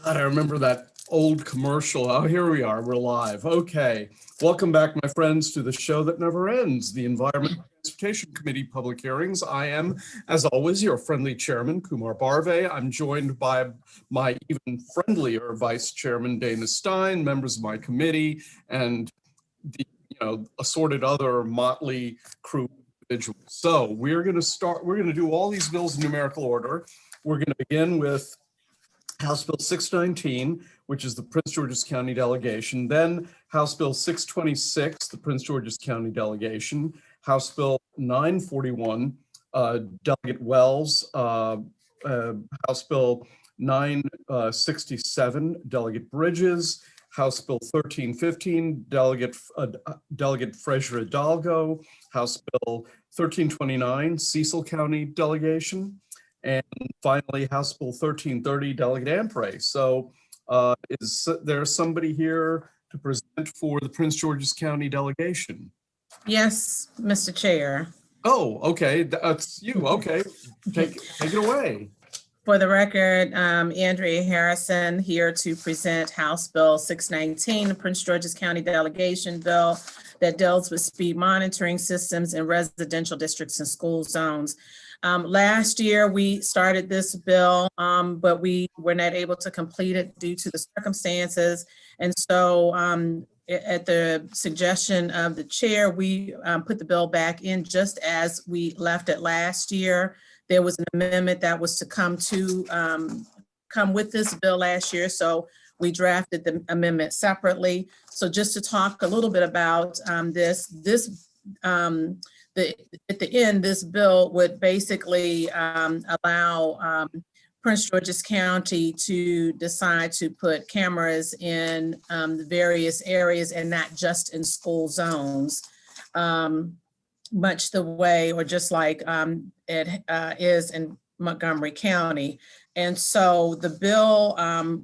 God, I remember that old commercial. Oh, here we are. We're live. Okay. Welcome back, my friends, to the show that never ends, the Environment and Transportation Committee public hearings. I am, as always, your friendly chairman, Kumar Barve. I'm joined by my even friendlier vice chairman, Dana Stein, members of my committee, and the assorted other motley crew individuals. So we're going to do all these bills in numerical order. We're going to begin with House Bill 619, which is the Prince George's County delegation, then House Bill 626, the Prince George's County delegation, House Bill 941, Delegate Wells, House Bill 967, Delegate Bridges, House Bill 1315, Delegate Frazier Hidalgo, House Bill 1329, Cecil County delegation, and finally, House Bill 1330, Delegate Ampray. So is there somebody here to present for the Prince George's County delegation? Yes, Mr. Chair. Oh, okay, that's you. Okay, take it away. For the record, Andrea Harrison here to present House Bill 619, the Prince George's County delegation bill that deals with speed monitoring systems in residential districts and school zones. Last year, we started this bill, but we were not able to complete it due to the circumstances. And so at the suggestion of the chair, we put the bill back in just as we left it last year. There was an amendment that was to come with this bill last year. So we drafted the amendment separately. So just to talk a little bit about at the end, this bill would basically allow Prince George's County to decide to put cameras in the various areas and not just in school zones, much the way or just like it is in Montgomery County. And so the bill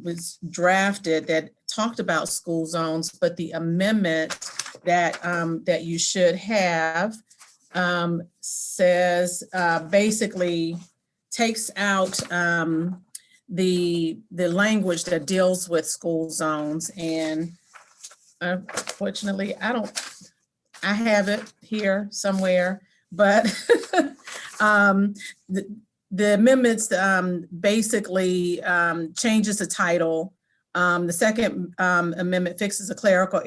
was drafted that talked about school zones, but the amendment that you should have says basically takes out the language that deals with school zones. And unfortunately, I have it here somewhere, but the amendments basically changes the title. The second amendment fixes a clerical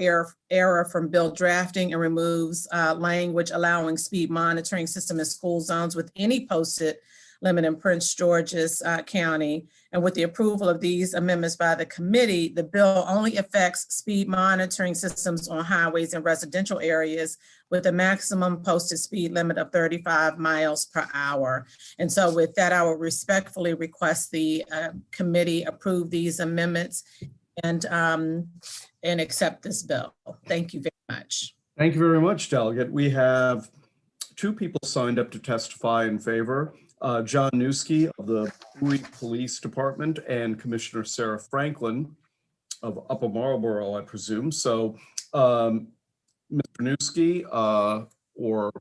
error from bill drafting and removes language allowing speed monitoring system in school zones with any posted limit in Prince George's County. And with the approval of these amendments by the committee, the bill only affects speed monitoring systems on highways and residential areas with a maximum posted speed limit of 35 miles per hour. And so with that, I would respectfully request the committee approve these amendments and accept this bill. Thank you very much. Thank you very much, Delegate. We have two people signed up to testify in favor. John Newski of the Bowie Police Department and Commissioner Sarah Franklin of Upper Marlboro, I presume. So, Mr. Newski, or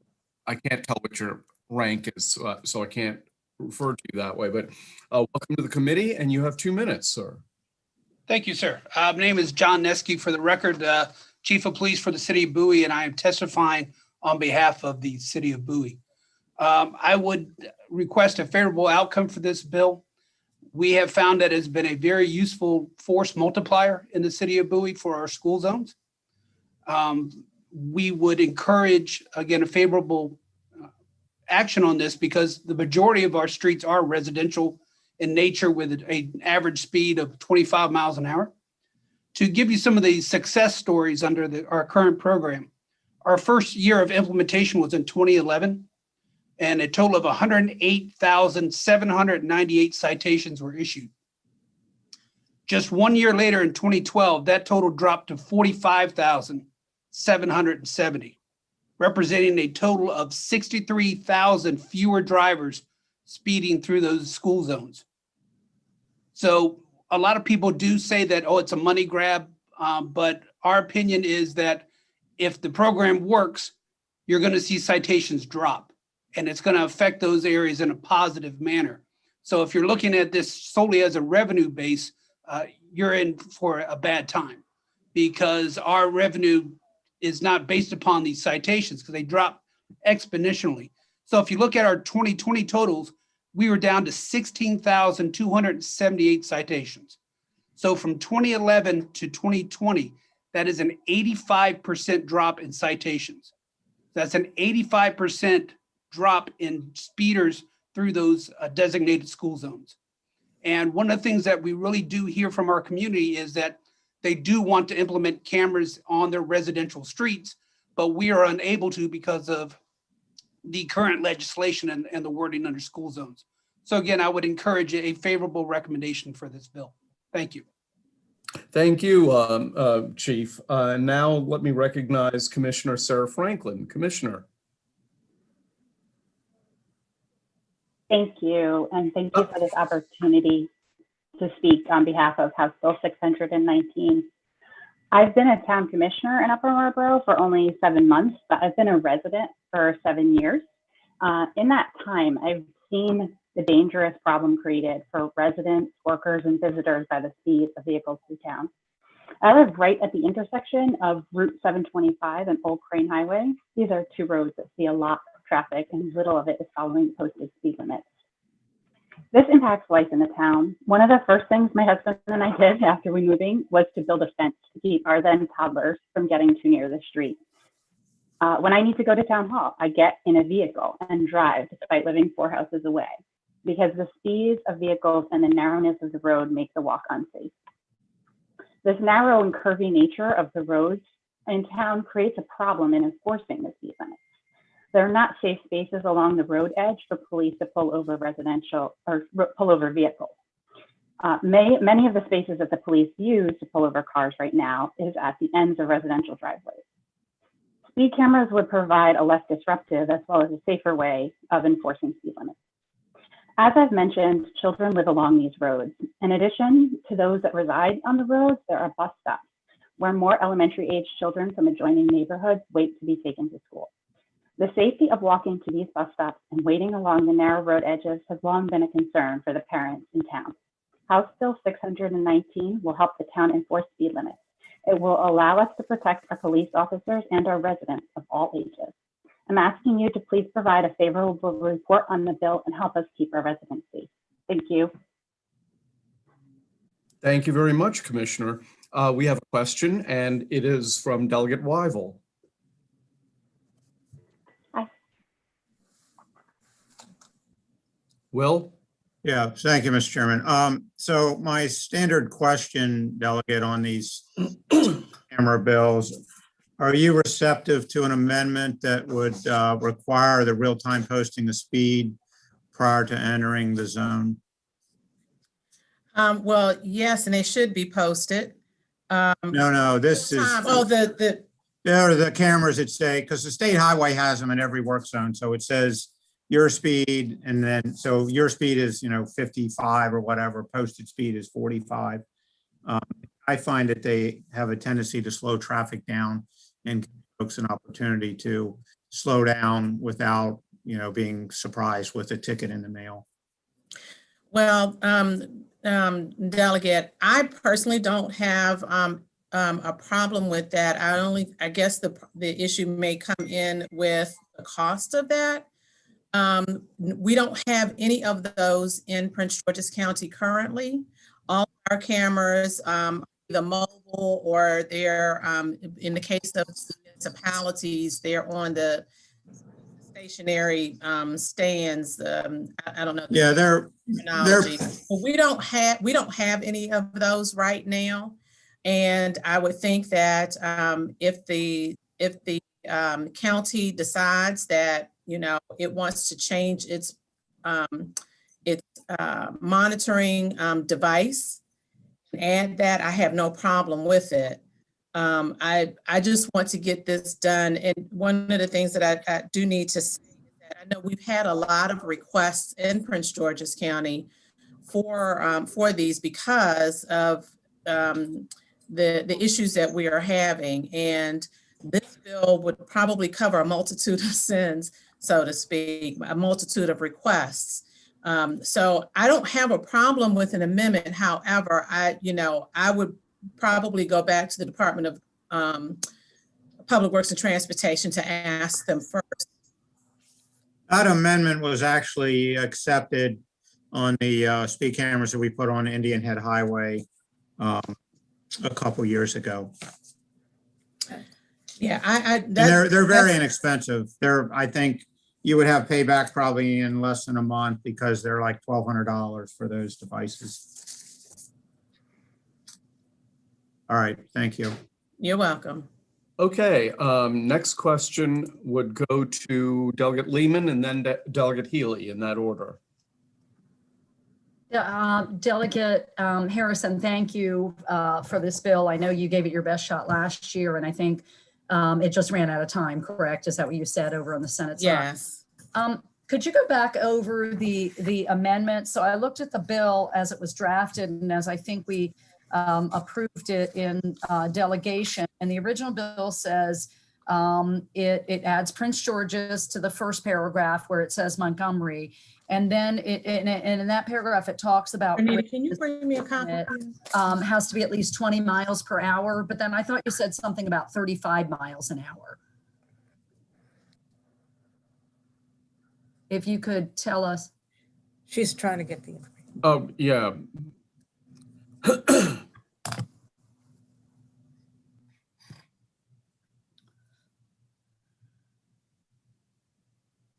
I can't tell what your rank is, so I can't refer to you that way, but welcome to the committee, and you have 2 minutes, sir. Thank you, sir. My name is John Newski, for the record, Chief of Police for the City of Bowie, and I am testifying on behalf of the City of Bowie. I would request a favorable outcome for this bill. We have found that it's been a very useful force multiplier in the City of Bowie for our school zones. We would encourage, again, a favorable action on this because the majority of our streets are residential in nature with an average speed of 25 miles an hour. To give you some of the success stories under our current program, our first year of implementation was in 2011. And a total of 108,798 citations were issued. Just 1 year later in 2012, that total dropped to 45,770, representing a total of 63,000 fewer drivers speeding through those school zones. So a lot of people do say that, oh, it's a money grab, but our opinion is that if the program works, you're going to see citations drop. And it's going to affect those areas in a positive manner. So if you're looking at this solely as a revenue base, you're in for a bad time, because our revenue is not based upon these citations because they drop exponentially. So if you look at our 2020 totals, we were down to 16,278 citations. So from 2011 to 2020, that is an 85% drop in citations. That's an 85% drop in speeders through those designated school zones. And one of the things that we really do hear from our community is that they do want to implement cameras on their residential streets, but we are unable to because of the current legislation and the wording under school zones. So again, I would encourage a favorable recommendation for this bill. Thank you. Thank you, Chief. Now let me recognize Commissioner Sarah Franklin. Commissioner. Thank you, and thank you for this opportunity to speak on behalf of House Bill 619. I've been a town commissioner in Upper Marlboro for only 7 months, but I've been a resident for 7 years. In that time, I've seen the dangerous problem created for residents, workers, and visitors by the speed of vehicles through town. I live right at the intersection of Route 725 and Old Crane Highway. These are two roads that see a lot of traffic, and little of it is following posted speed limits. This impacts life in the town. One of the first things my husband and I did after we moving was to build a fence to keep our then toddlers from getting too near the street. When I need to go to town hall, I get in a vehicle and drive despite living 4 houses away, because the speeds of vehicles and the narrowness of the road make the walk unsafe. This narrow and curvy nature of the roads in town creates a problem in enforcing the speed limits. There are not safe spaces along the road edge for police to pull over residential or pull over vehicles. Many of the spaces that the police use to pull over cars right now is at the ends of residential driveways. Speed cameras would provide a less disruptive as well as a safer way of enforcing speed limits. As I've mentioned, children live along these roads. In addition to those that reside on the roads, there are bus stops where more elementary age children from adjoining neighborhoods wait to be taken to school. The safety of walking to these bus stops and waiting along the narrow road edges has long been a concern for the parents in town. House Bill 619 will help the town enforce speed limits. It will allow us to protect our police officers and our residents of all ages. I'm asking you to please provide a favorable report on the bill and help us keep our residents safe. Thank you. Thank you very much, Commissioner. We have a question, and it is from Delegate Wyville. Hi. Will? Yeah, thank you, Mr. Chairman. So my standard question, Delegate, on these camera bills, are you receptive to an amendment that would require the real-time posting of speed prior to entering the zone? Well, yes, and they should be posted. No, this is, Oh, there are the cameras that say, because the state highway has them in every work zone. So it says your speed, and then, so your speed is, 55 or whatever, posted speed is 45. I find that they have a tendency to slow traffic down and give folks an opportunity to slow down without, being surprised with a ticket in the mail. well, Delegate, I personally don't have a problem with that. I guess the issue may come in with the cost of that. We don't have any of those in Prince George's County currently. All our cameras, either mobile or they're, in the case of municipalities, they're on the stationary stands. I don't know. Yeah, they're But we don't have any of those right now. And I would think that if the county decides that it wants to change its monitoring device and add that, I have no problem with it. I just want to get this done. And one of the things that I do need to say is that I know we've had a lot of requests in Prince George's County for these because of the issues that we are having. And this bill would probably cover a multitude of sins, so to speak, a multitude of requests. So I don't have a problem with an amendment. However, I would probably go back to the Department of Public Works and Transportation to ask them first. That amendment was actually accepted on the speed cameras that we put on Indian Head Highway a couple years ago. Yeah, And they're very inexpensive. I think you would have payback probably in less than a month because they're like $1,200 for those devices. All right, thank you. You're welcome. Okay, next question would go to Delegate Lehman and then Delegate Healy in that order. Delegate Harrison, thank you for this bill. I know you gave it your best shot last year, and I think it just ran out of time, correct? Is that what you said over on the Senate side? Yes. Could you go back over the amendment? So I looked at the bill as it was drafted and as I think we approved it in delegation. And the original bill says it adds Prince George's to the first paragraph where it says Montgomery. And then in that paragraph, it talks about Anita, can you bring me a copy? has to be at least 20 miles per hour. But then I thought you said something about 35 miles an hour. If you could tell us. She's trying to get the information. Oh, yeah.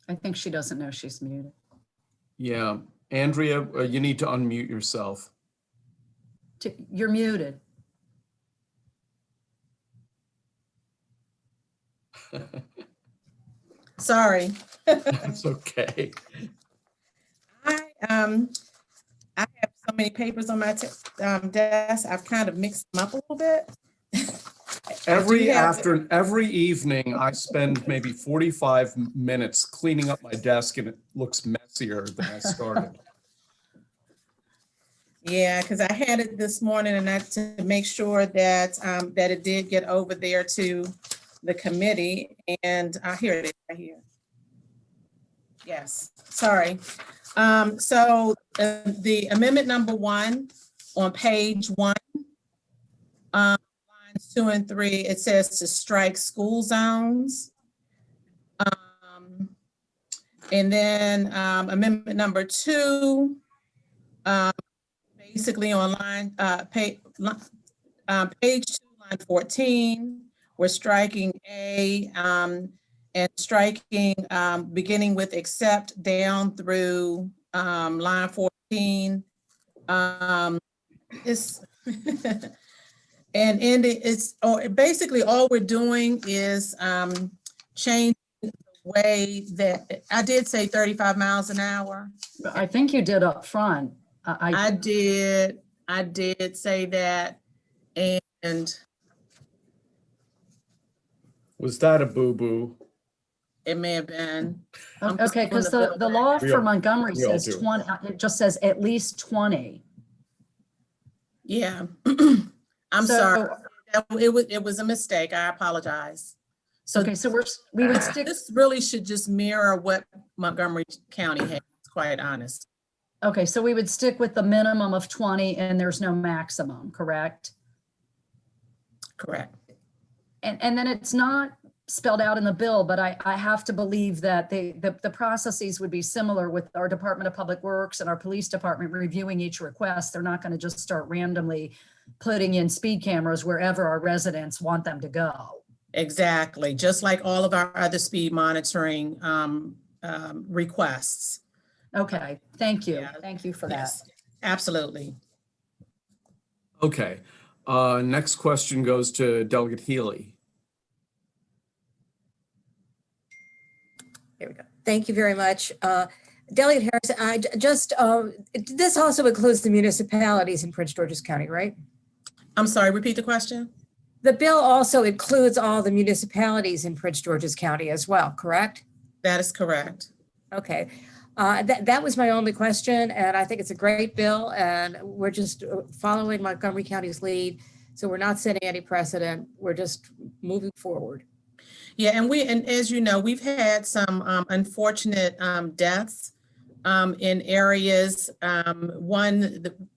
I think she doesn't know she's muted. Yeah, Andrea, you need to unmute yourself. You're muted. Sorry. That's okay. I have so many papers on my desk. I've kind of mixed them up a little bit. Every evening, I spend maybe 45 minutes cleaning up my desk and it looks messier than I started. Yeah, because I had it this morning and that's to make sure that that it did get over there to the committee. And here it is right here. Yes, sorry. So the amendment number 1 on page 1, lines 2 and 3, it says to strike school zones. And then amendment number 2, basically on page 2, line 14, we're striking A and striking beginning with except down through line 14. It's and it's basically all we're doing is changing the way that I did say 35 miles an hour. I think you did up front. I did say that, and Was that a boo-boo? it may have been. Okay, because the law for Montgomery says 20, it just says at least 20. Yeah, I'm So- sorry. It was a mistake. I apologize. So Okay, so we would stick, this really should just mirror what Montgomery County has, quite honest. okay, so we would stick with the minimum of 20 and there's no maximum, correct? Correct. And then it's not spelled out in the bill, but I have to believe that the processes would be similar with our Department of Public Works and our police department reviewing each request. They're not going to just start randomly putting in speed cameras wherever our residents want them to go. Exactly. Just like all of our other speed monitoring requests. Okay, thank you. Yeah. Thank you for that. Yes, absolutely. Okay, next question goes to Delegate Healy. Here we go. Thank you very much. Delegate Harrison, this also includes the municipalities in Prince George's County, right? I'm sorry, repeat the question? The bill also includes all the municipalities in Prince George's County as well, correct? That is correct. Okay. That was my only question, and I think it's a great bill, and we're just following Montgomery County's lead. So we're not setting any precedent. We're just moving forward. Yeah, and as you know, we've had some unfortunate deaths in areas.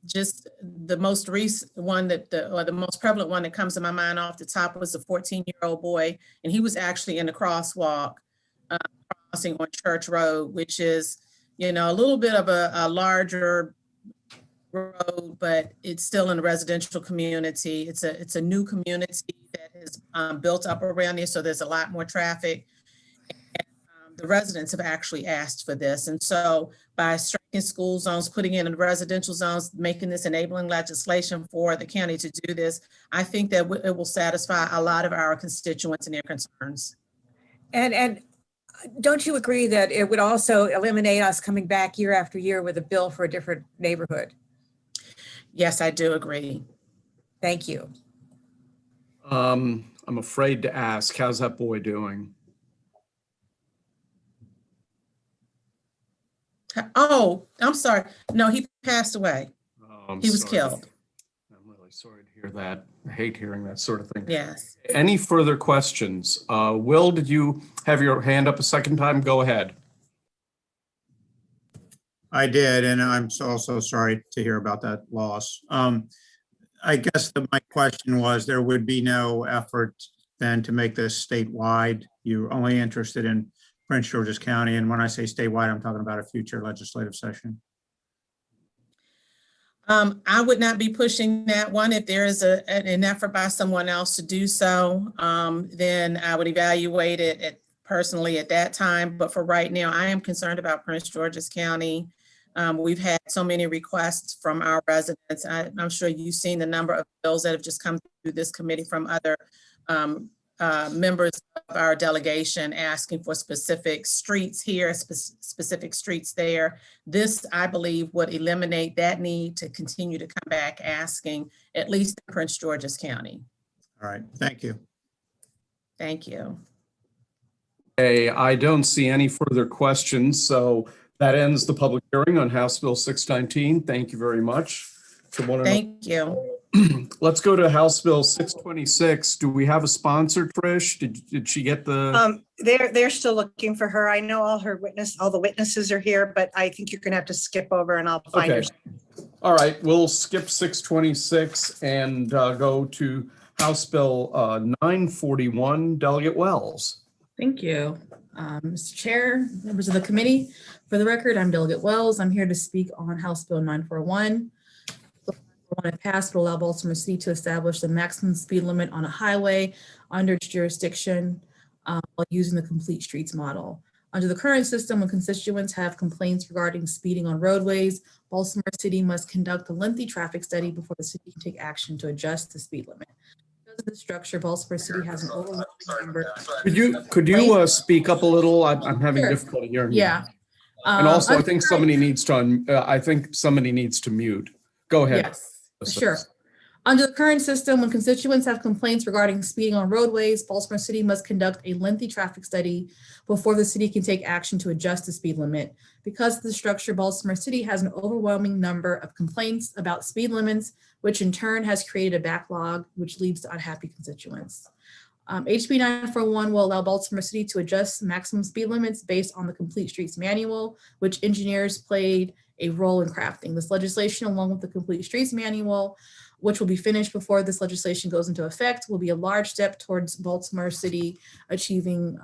Just the most recent one or the most prevalent one that comes to my mind off the top was a 14-year-old boy, and he was actually in the crosswalk crossing on Church Road, which is, a little bit of a larger road, but it's still in a residential community. It's a new community that is built up around there, so there's a lot more traffic. The residents have actually asked for this. And so by striking school zones, putting in residential zones, making this enabling legislation for the county to do this, I think that it will satisfy a lot of our constituents and their concerns. And don't you agree that it would also eliminate us coming back year after year with a bill for a different neighborhood? Yes, I do agree. Thank you. I'm afraid to ask, how's that boy doing? Oh, I'm sorry. No, he passed away. Oh, He was sorry. killed. I'm really sorry to hear that. I hate hearing that sort of thing. Yes. Any further questions? Will, did you have your hand up a second time? Go ahead. I did, and I'm also sorry to hear about that loss. I guess my question was, there would be no effort then to make this statewide. You're only interested in Prince George's County, and when I say statewide, I'm talking about a future legislative session. I would not be pushing that one. If there is an effort by someone else to do so, then I would evaluate it personally at that time. But for right now, I am concerned about Prince George's County. We've had so many requests from our residents. I'm sure you've seen the number of bills that have just come through this committee from other members of our delegation asking for specific streets here, specific streets there. This, I believe, would eliminate that need to continue to come back asking, at least in Prince George's County. All right, thank you. Thank you. Okay, I don't see any further questions, so that ends the public hearing on House Bill 619. Thank you very much to one another. Thank you. Let's go to House Bill 626. Do we have a sponsor, Trish? Did she get the? They're still looking for her. I know all the witnesses are here, but I think you're gonna have to skip over and I'll find her. Okay. All right, we'll skip 626 and go to House Bill 941, Delegate Wells. Thank you. Mr. Chair, members of the committee, for the record, I'm Delegate Wells. I'm here to speak on House Bill 941. When it passed, will allow Baltimore City to establish the maximum speed limit on a highway under its jurisdiction while using the complete streets model. Under the current system, when constituents have complaints regarding speeding on roadways, Baltimore City must conduct a lengthy traffic study before the city can take action to adjust the speed limit. Because of the structure, Baltimore City has an overwhelming number. Could you speak up a little? I'm having Sure. difficulty hearing you. Yeah. And also, I under think current- somebody needs to mute. Go ahead. Yes. Sure. Under the current system, when constituents have complaints regarding speeding on roadways, Baltimore City must conduct a lengthy traffic study before the city can take action to adjust the speed limit. Because of the structure, Baltimore City has an overwhelming number of complaints about speed limits, which in turn has created a backlog, which leads to unhappy constituents. HB 941 will allow Baltimore City to adjust maximum speed limits based on the Complete Streets Manual, which engineers played a role in crafting. This legislation, along with the Complete Streets Manual, which will be finished before this legislation goes into effect, will be a large step towards Baltimore City achieving,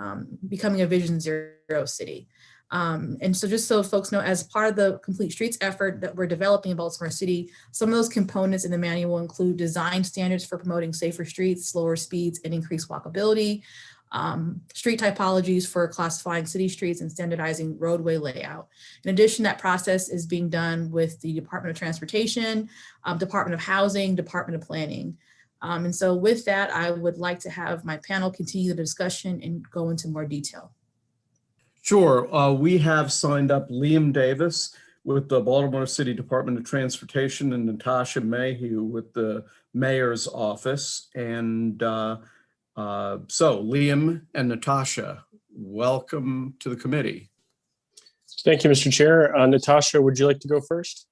becoming a Vision Zero city. And so just so folks know, as part of the Complete Streets effort that we're developing in Baltimore City, some of those components in the manual include design standards for promoting safer streets, slower speeds, and increased walkability, street typologies for classifying city streets and standardizing roadway layout. In addition, that process is being done with the Department of Transportation, Department of Housing, Department of Planning. And so with that, I would like to have my panel continue the discussion and go into more detail. Sure. We have signed up Liam Davis with the Baltimore City Department of Transportation and Natasha Mayhew with the Mayor's Office. And so Liam and Natasha, welcome to the committee. Thank you, Mr. Chair. Natasha, would you like to go first?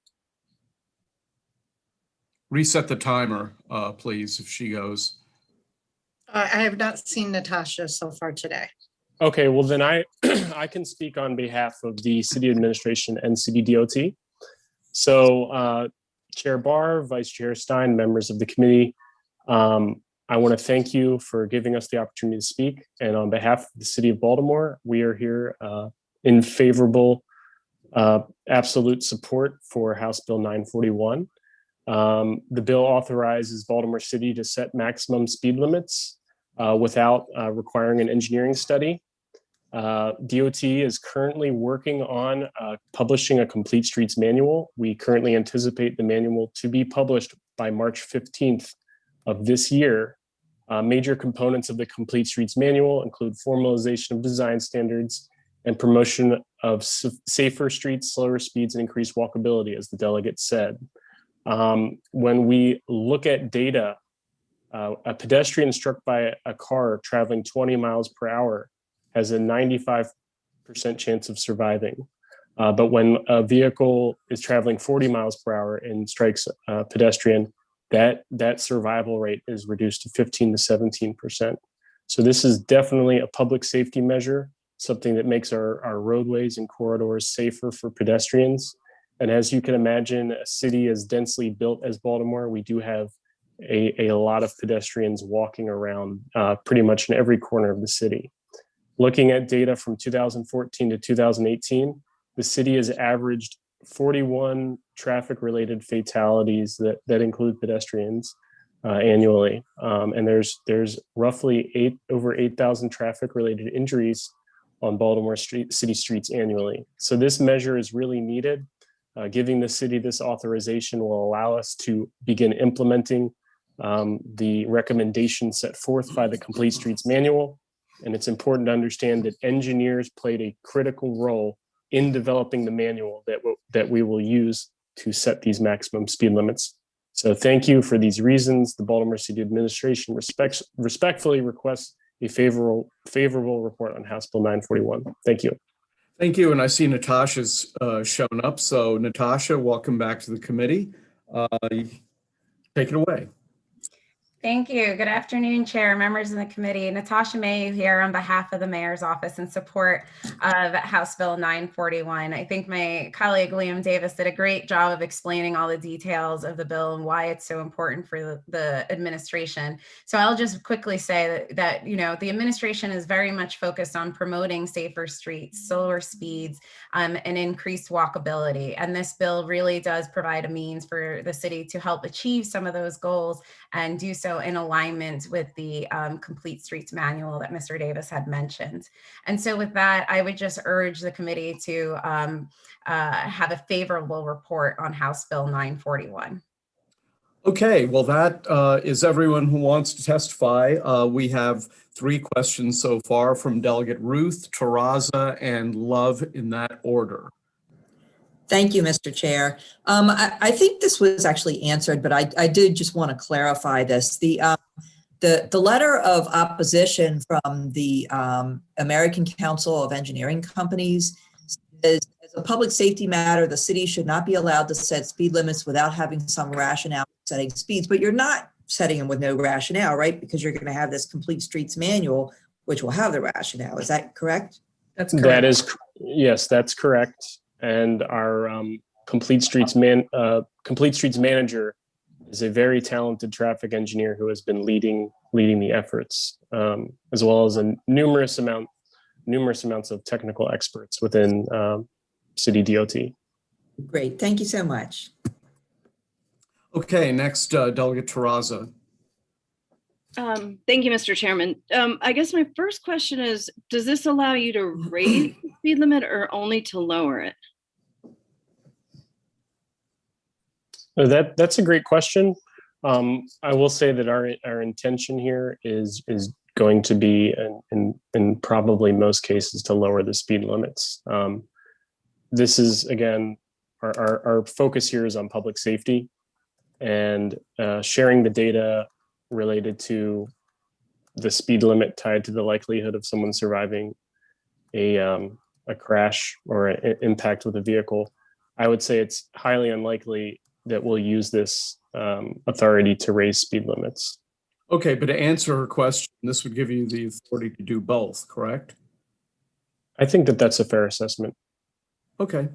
Reset the timer, please, if she goes. I have not seen Natasha so far today. Okay, well then I I can speak on behalf of the city administration and city DOT. So Chair Barr, Vice Chair Stein, members of the committee, I want to thank you for giving us the opportunity to speak. And on behalf of the city of Baltimore, we are here in favorable absolute support for House Bill 941. The bill authorizes Baltimore City to set maximum speed limits without requiring an engineering study. DOT is currently working on publishing a complete streets manual. We currently anticipate the manual to be published by March 15th of this year. Major components of the complete streets manual include formalization of design standards and promotion of safer streets, slower speeds, and increased walkability, as the delegate said. When we look at data, a pedestrian struck by a car traveling 20 miles per hour has a 95% chance of surviving. But when a vehicle is traveling 40 miles per hour and strikes a pedestrian, that survival rate is reduced to 15 to 17%. So this is definitely a public safety measure, something that makes our roadways and corridors safer for pedestrians. And as you can imagine, a city as densely built as Baltimore, we do have a lot of pedestrians walking around pretty much in every corner of the city. Looking at data from 2014 to 2018, the city has averaged 41 traffic-related fatalities that include pedestrians annually. And there's roughly over 8,000 traffic-related injuries on Baltimore city streets annually. So this measure is really needed. Giving the city this authorization will allow us to begin implementing the recommendations set forth by the Complete Streets Manual. And it's important to understand that engineers played a critical role in developing the manual that we will use to set these maximum speed limits. So thank you for these reasons. The Baltimore City Administration respectfully requests a favorable report on House Bill 941. Thank you. Thank you. And I see Natasha's shown up. So Natasha, welcome back to the committee. Take it away. Thank you. Good afternoon, Chair, members of the committee. Natasha May here on behalf of the Mayor's Office in support of House Bill 941. I think my colleague Liam Davis did a great job of explaining all the details of the bill and why it's so important for the administration. So I'll just quickly say that you know, the administration is very much focused on promoting safer streets, slower speeds, and increased walkability. And this bill really does provide a means for the city to help achieve some of those goals and do so in alignment with the Complete Streets Manual that Mr. Davis had mentioned. And so with that, I would just urge the committee to have a favorable report on House Bill 941. Okay, well, that is everyone who wants to testify. We have 3 questions so far from Delegate Ruth, Terraza, and Love in that order. Thank you, Mr. Chair. I think this was actually answered, but I did just want to clarify this. The letter of opposition from the American Council of Engineering Companies says, as a public safety matter, the city should not be allowed to set speed limits without having some rationale for setting speeds. But you're not setting them with no rationale, right? Because you're going to have this Complete Streets Manual, which will have the rationale. Is that correct? That's correct. Yes, that's correct. And our Complete Streets manager is a very talented traffic engineer who has been leading the efforts, as well as a numerous amounts of technical experts within City DOT. Great, thank you so much. Okay, next, Delegate Terraza. Thank you, Mr. Chairman. I guess my first question is, does this allow you to raise the speed limit or only to lower it? That's a great question. I will say that our intention here is going to be, in probably most cases, to lower the speed limits. This is, again, our focus here is on public safety and sharing the data related to the speed limit tied to the likelihood of someone surviving a crash or an impact with a vehicle. I would say it's highly unlikely that we'll use this authority to raise speed limits. Okay, but to answer her question, this would give you the authority to do both, correct? I think that that's a fair assessment. Okay.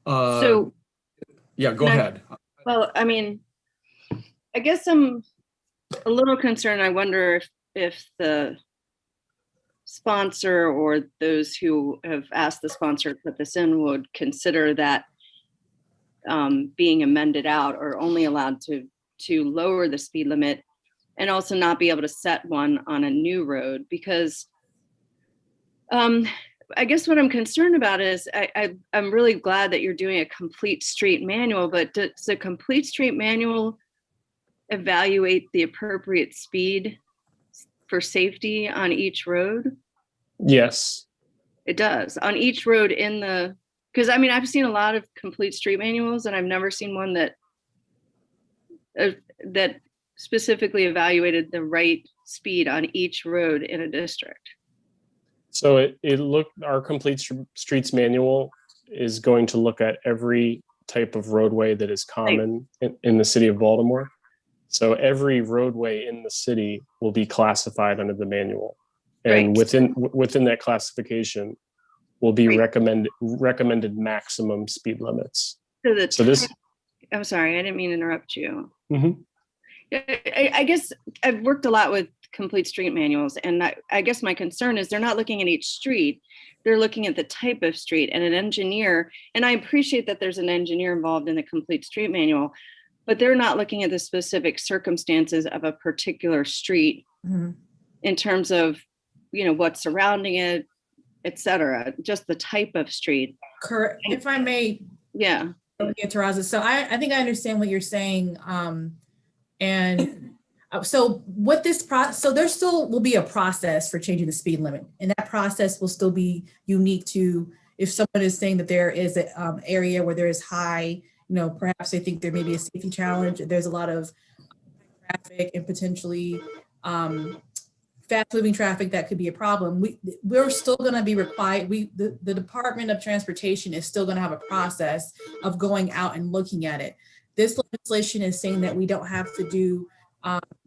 So, Yeah, go can I- ahead. well, I mean, I guess I'm a little concerned. I wonder if the sponsor or those who have asked the sponsor to put this in would consider that being amended out or only allowed to lower the speed limit and also not be able to set one on a new road, because I guess what I'm concerned about is I'm really glad that you're doing a complete street manual, but does the complete street manual evaluate the appropriate speed for safety on each road? Yes. It does on each road because I mean, I've seen a lot of complete street manuals and I've never seen one that specifically evaluated the right speed on each road in a district. So our complete streets manual is going to look at every type of roadway that is common in the city of Baltimore. So every roadway in the city will be classified under the manual. And within that classification will be recommended maximum speed limits. I'm sorry, I didn't mean to interrupt you. Mm-hmm. I guess I've worked a lot with complete street manuals, and I guess my concern is they're not looking at each street, they're looking at the type of street, and an engineer, and I appreciate that there's an engineer involved in the complete street manual, but they're not looking at the specific circumstances of a particular street in terms of, what's surrounding it, et cetera, just the type of street. Correct. If I may. Yeah. So I think I understand what you're saying. And so what so there still will be a process for changing the speed limit, and that process will still be unique to if someone is saying that there is an area where there is high, perhaps they think there may be a safety challenge. There's a lot of traffic and potentially fast moving traffic that could be a problem. We're still going to be required. The Department of Transportation is still going to have a process of going out and looking at it. This legislation is saying that we don't have to do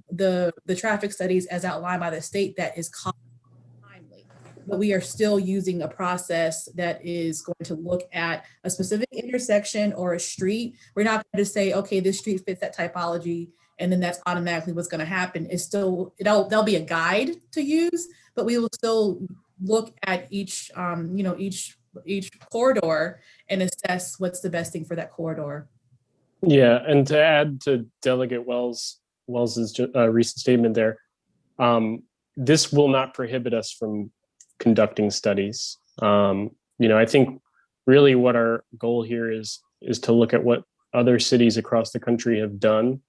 the traffic studies as outlined by the state that is timely, but we are still using a process that is going to look at a specific intersection or a street. We're not going to say, okay, this street fits that typology, and then that's automatically what's going to happen. It's still, there'll be a guide to use, but we will still look at each corridor and assess what's the best thing for that corridor. Yeah, and to add to Delegate Wells's recent statement there, this will not prohibit us from conducting studies. I think really what our goal here is to look at what other cities across the country have done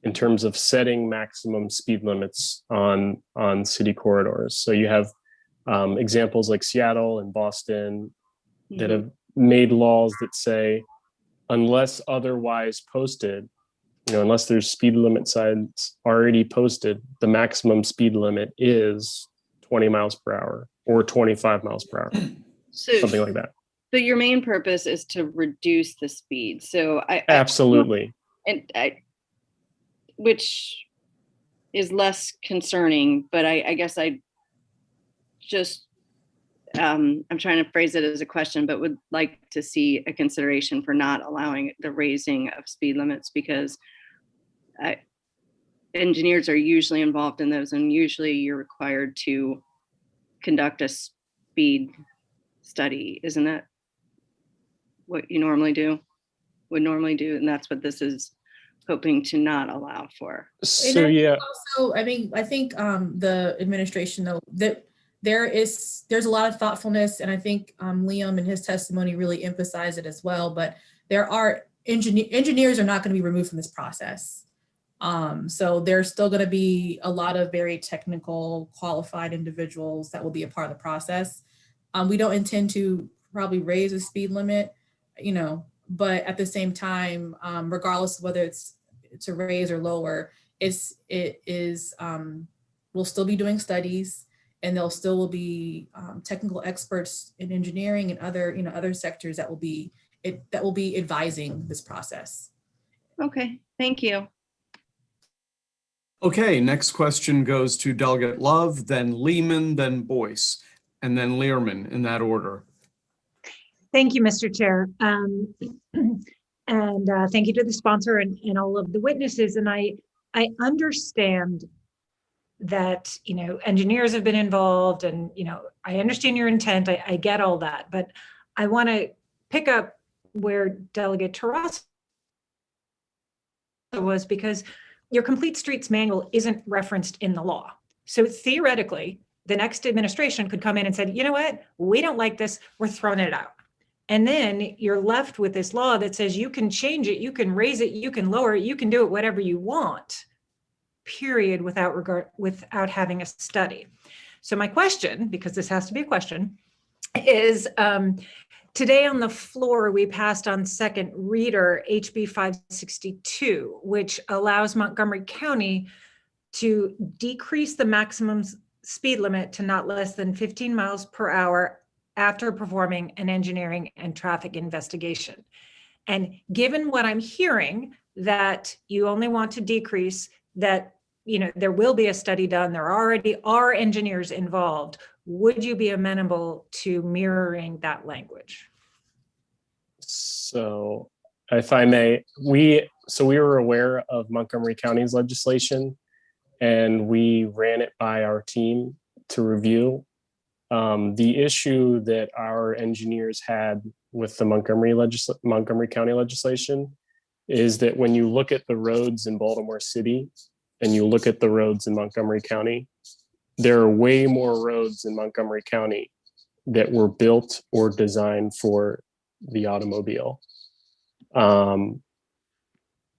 in terms of setting maximum speed limits on city corridors. So you have examples like Seattle and Boston that have made laws that say, unless otherwise posted, unless there's speed limit signs already posted, the maximum speed limit is 20 miles per hour or 25 miles per hour, something like that. But your main purpose is to reduce the speed. So Absolutely. Which is less concerning, but I guess I just, I'm trying to phrase it as a question, but would like to see a consideration for not allowing the raising of speed limits, because engineers are usually involved in those, and usually you're required to conduct a speed study. Isn't that what you would normally do? And that's what this is hoping to not allow for. So yeah. Also, I think the administration, though, that there's a lot of thoughtfulness, and I think Liam in his testimony really emphasized it as well, but there are engineers are not going to be removed from this process. So there's still going to be a lot of very technical, qualified individuals that will be a part of the process. We don't intend to probably raise the speed limit, but at the same time, regardless of whether it's to raise or lower, we'll still be doing studies, and there'll still be technical experts in engineering and other sectors that will be advising this process. Okay, thank you. Okay, next question goes to Delegate Love, then Lehman, then Boyce. and then Learman, in that order. Thank you, Mr. Chair. And thank you to the sponsor and all of the witnesses. And I understand that, you know, engineers have been involved and, you know, I understand your intent. I get all that, but I want to pick up where Delegate Terrasso was, because your Complete Streets Manual isn't referenced in the law. So theoretically, the next administration could come in and say, you know what, we don't like this, we're throwing it out. And then you're left with this law that says you can change it, you can raise it, you can lower it, you can do it whatever you want, period, without having a study. So my question, because this has to be a question, is today on the floor, we passed on second reader HB 562, which allows Montgomery County to decrease the maximum speed limit to not less than 15 miles per hour after performing an engineering and traffic investigation. And given what I'm hearing, that you only want to decrease, that, you know, there will be a study done, there already are engineers involved, would you be amenable to mirroring that language? So if I may, we were aware of Montgomery County's legislation and we ran it by our team to review. The issue that our engineers had with the Montgomery County legislation is that when you look at the roads in Baltimore City and you look at the roads in Montgomery County, there are way more roads in Montgomery County that were built or designed for the automobile.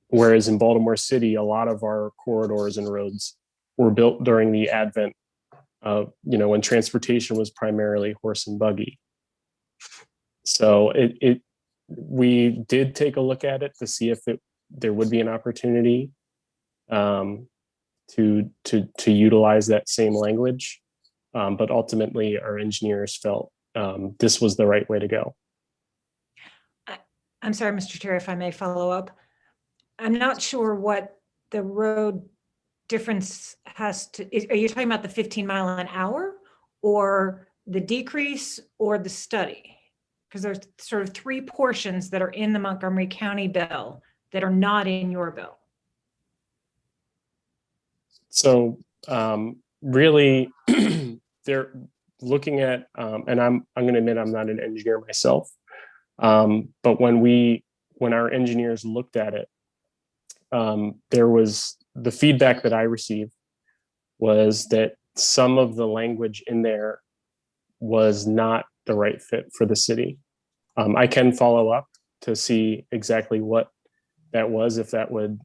Whereas in Baltimore City, a lot of our corridors and roads were built during the advent of, you know, when transportation was primarily horse and buggy. So we did take a look at it to see if there would be an opportunity to utilize that same language. But ultimately our engineers felt this was the right way to go. I'm sorry, Mr. Chair, if I may follow up. I'm not sure what the road difference has to, are you talking about the 15 mile an hour or the decrease or the study? Because there's sort of three portions that are in the Montgomery County bill that are not in your bill. So really they're looking at, and I'm going to admit I'm not an engineer myself, but when our engineers looked at it, there was the feedback that I received was that some of the language in there was not the right fit for the city. I can follow up to see exactly what that was, if that would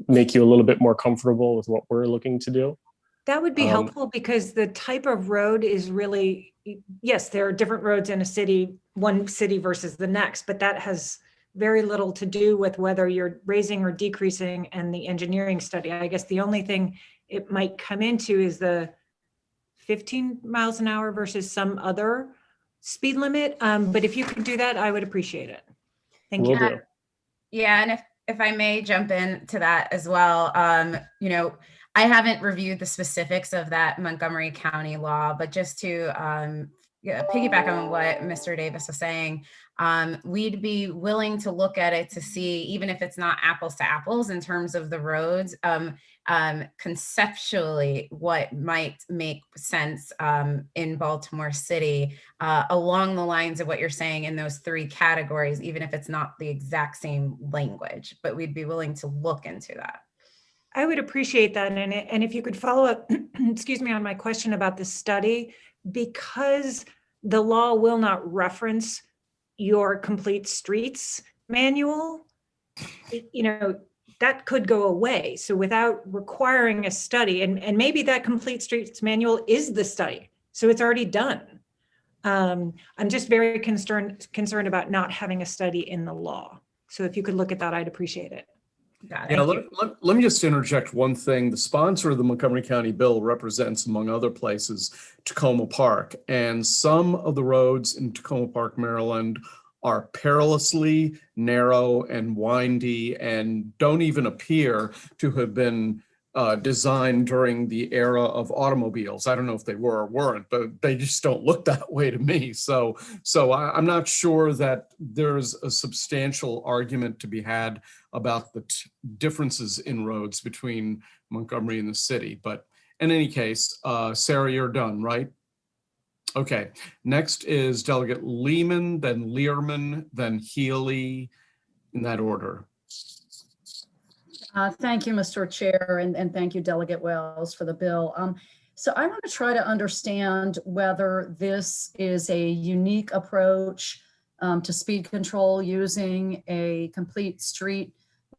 make you a little bit more comfortable with what we're looking to do. That would be helpful, because the type of road is really, yes, there are different roads in a city, one city versus the next, but that has very little to do with whether you're raising or decreasing and the engineering study. I guess the only thing it might come into is the 15 miles an hour versus some other speed limit. But if you could do that, I would appreciate it. Thank you. Will do. Yeah, and if I may jump into that as well, you know, I haven't reviewed the specifics of that Montgomery County law, but just to piggyback on what Mr. Davis was saying, we'd be willing to look at it to see, even if it's not apples to apples in terms of the roads, conceptually what might make sense in Baltimore City along the lines of what you're saying in those three categories, even if it's not the exact same language, but we'd be willing to look into that. I would appreciate that. And if you could follow up, excuse me, on my question about the study, because the law will not reference your Complete Streets Manual, you know, that could go away. So without requiring a study, and maybe that Complete Streets Manual is the study, so it's already done. I'm just very concerned about not having a study in the law. So if you could look at that, I'd appreciate it. Yeah, let me just interject one thing. The sponsor of the Montgomery County bill represents, among other places, Tacoma Park. And some of the roads in Tacoma Park, Maryland are perilously narrow and windy and don't even appear to have been designed during the era of automobiles. I don't know if they were or weren't, but they just don't look that way to me. So I'm not sure that there's a substantial argument to be had about the differences in roads between Montgomery and the city. But in any case, Sarah, you're done, right? Okay, next is Delegate Lehman, then Learman, then Healy, in that order. Thank you, Mr. Chair, and thank you, Delegate Wells, for the bill. So I want to try to understand whether this is a unique approach to speed control using a complete street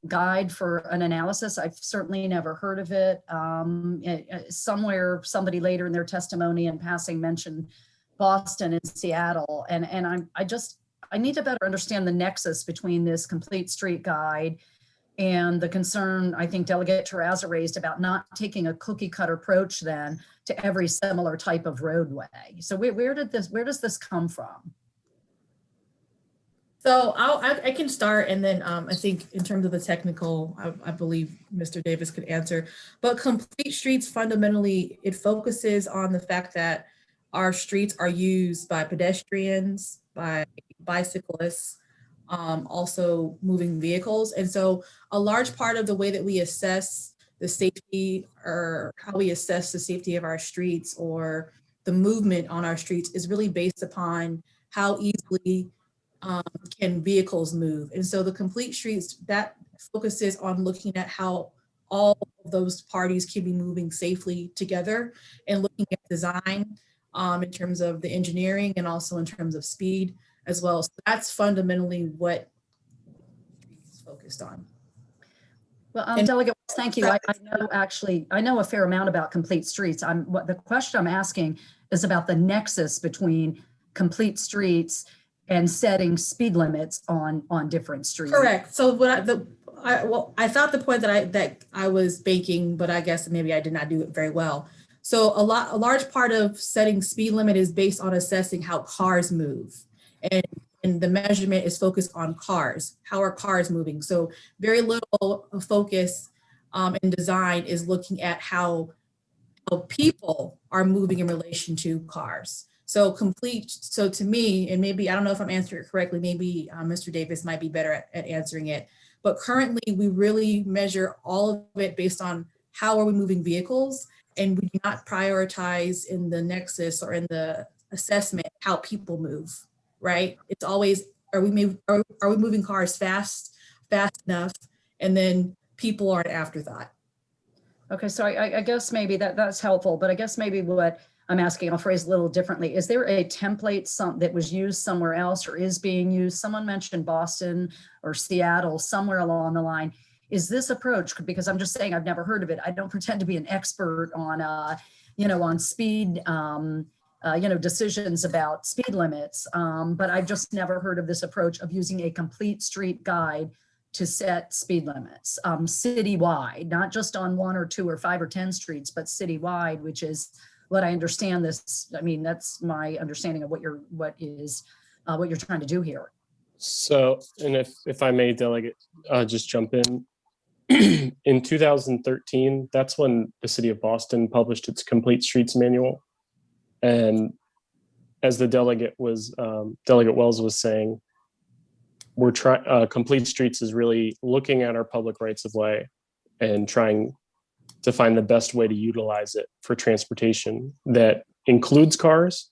guide for an analysis. I've certainly never heard of it. Somewhere, somebody later in their testimony in passing mentioned Boston and Seattle, and I need to better understand the nexus between this complete street guide and the concern I think Delegate Terrazza raised about not taking a cookie cutter approach then to every similar type of roadway. So where does this come from? So I can start, and then I think in terms of the technical, I believe Mr. Davis could answer. But complete streets, fundamentally, it focuses on the fact that our streets are used by pedestrians, by bicyclists, also moving vehicles. And so a large part of the way that we assess the safety, or how we assess the safety of our streets or the movement on our streets, is really based upon how easily can vehicles move. And so the complete streets, that focuses on looking at how all of those parties can be moving safely together and looking at design in terms of the engineering and also in terms of speed as well. So that's fundamentally what it's focused on. Well, Delegate, thank you. I know a fair amount about complete streets. The question I'm asking is about the nexus between complete streets and setting speed limits on different streets. Correct. So I thought the point that I was making, but I guess maybe I did not do it very well. So a large part of setting speed limit is based on assessing how cars move. And the measurement is focused on cars. How are cars moving? So very little focus in design is looking at how people are moving in relation to cars. So to me, and maybe, I don't know if I'm answering it correctly, maybe Mr. Davis might be better at answering it, but currently we really measure all of it based on how are we moving vehicles, and we do not prioritize in the nexus or in the assessment how people move, right? It's always, are we moving cars fast enough, and then people are an afterthought. Okay, so I guess maybe that's helpful, but I guess maybe what I'm asking, I'll phrase a little differently. Is there a template that was used somewhere else or is being used? Someone mentioned Boston or Seattle, somewhere along the line. Is this approach, because I'm just saying I've never heard of it. I don't pretend to be an expert on, on speed, decisions about speed limits, but I've just never heard of this approach of using a complete street guide to set speed limits citywide, not just on 1 or 2 or 5 or 10 streets, but citywide, which is what I understand this. I mean, that's my understanding of what you're trying to do here. So, and if I may, Delegate, just jump in. In 2013, that's when the city of Boston published its Complete Streets Manual. And as the Delegate Wells was saying, Complete Streets is really looking at our public rights of way and trying to find the best way to utilize it for transportation that includes cars,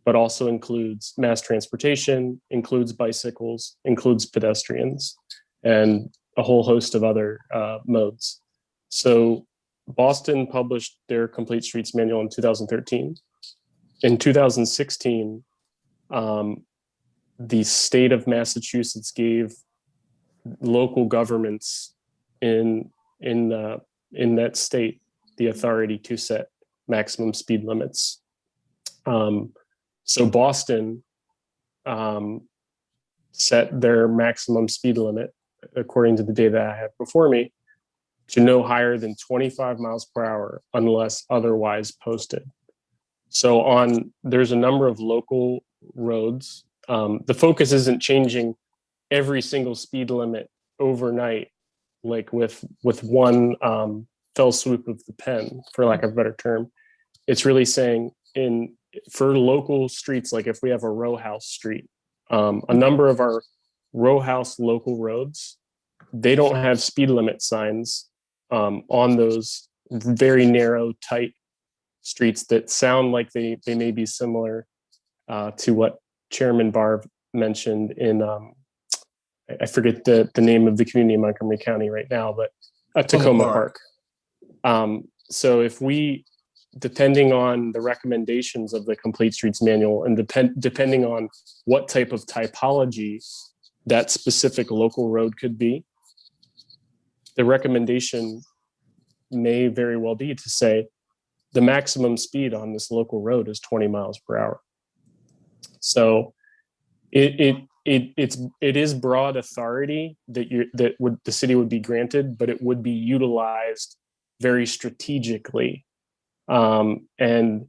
but also includes mass transportation, includes bicycles, includes pedestrians, and a whole host of other modes. So Boston published their Complete Streets Manual in 2013. In 2016, the state of Massachusetts gave local governments in that state the authority to set maximum speed limits. So Boston set their maximum speed limit, according to the data I have before me, to no higher than 25 miles per hour unless otherwise posted. So there's a number of local roads. The focus isn't changing every single speed limit overnight, like with one fell swoop of the pen, for lack of a better term. It's really saying for local streets, like if we have a row house street, a number of our row house local roads, they don't have speed limit signs on those very narrow, tight streets that sound like they may be similar to what Chairman Barr mentioned in, I forget the name of the community in Montgomery County right now, but Tacoma Park. So if we, depending on the recommendations of the Complete Streets Manual and depending on what type of typology that specific local road could be, the recommendation may very well be to say the maximum speed on this local road is 20 miles per hour. So it is broad authority that the city would be granted, but it would be utilized very strategically. And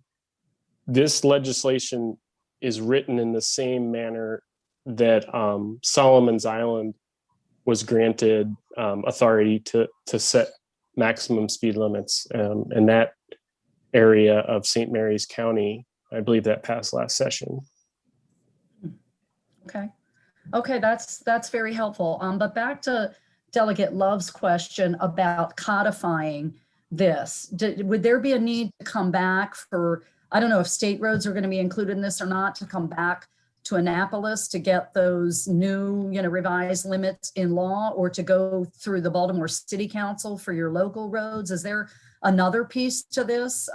this legislation is written in the same manner that Solomon's Island was granted authority to set maximum speed limits in that area of St. Mary's County. I believe that passed last session. Okay, that's very helpful. But back to Delegate Love's question about codifying this. Would there be a need to come back for, I don't know if state roads are going to be included in this or not, to come back to Annapolis to get those new, revised limits in law, or to go through the Baltimore City Council for your local roads? Is there another piece to this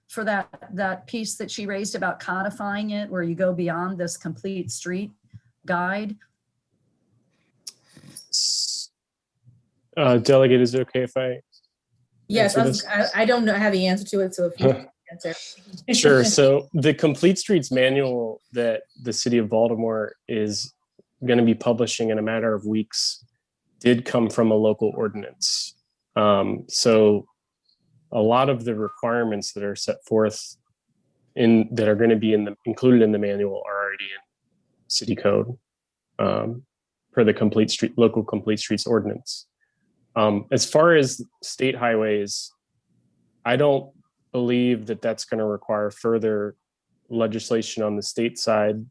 for that piece that she raised about codifying it, where you go beyond this complete street guide? Delegate, is it okay if I? Yes, I don't know how the answer to it, so if you can answer. Sure. So the Complete Streets Manual that the city of Baltimore is going to be publishing in a matter of weeks did come from a local ordinance. So a lot of the requirements that are set forth that are going to be included in the manual are already in city code per the local Complete Streets Ordinance. As far as state highways, I don't believe that that's going to require further legislation on the state side,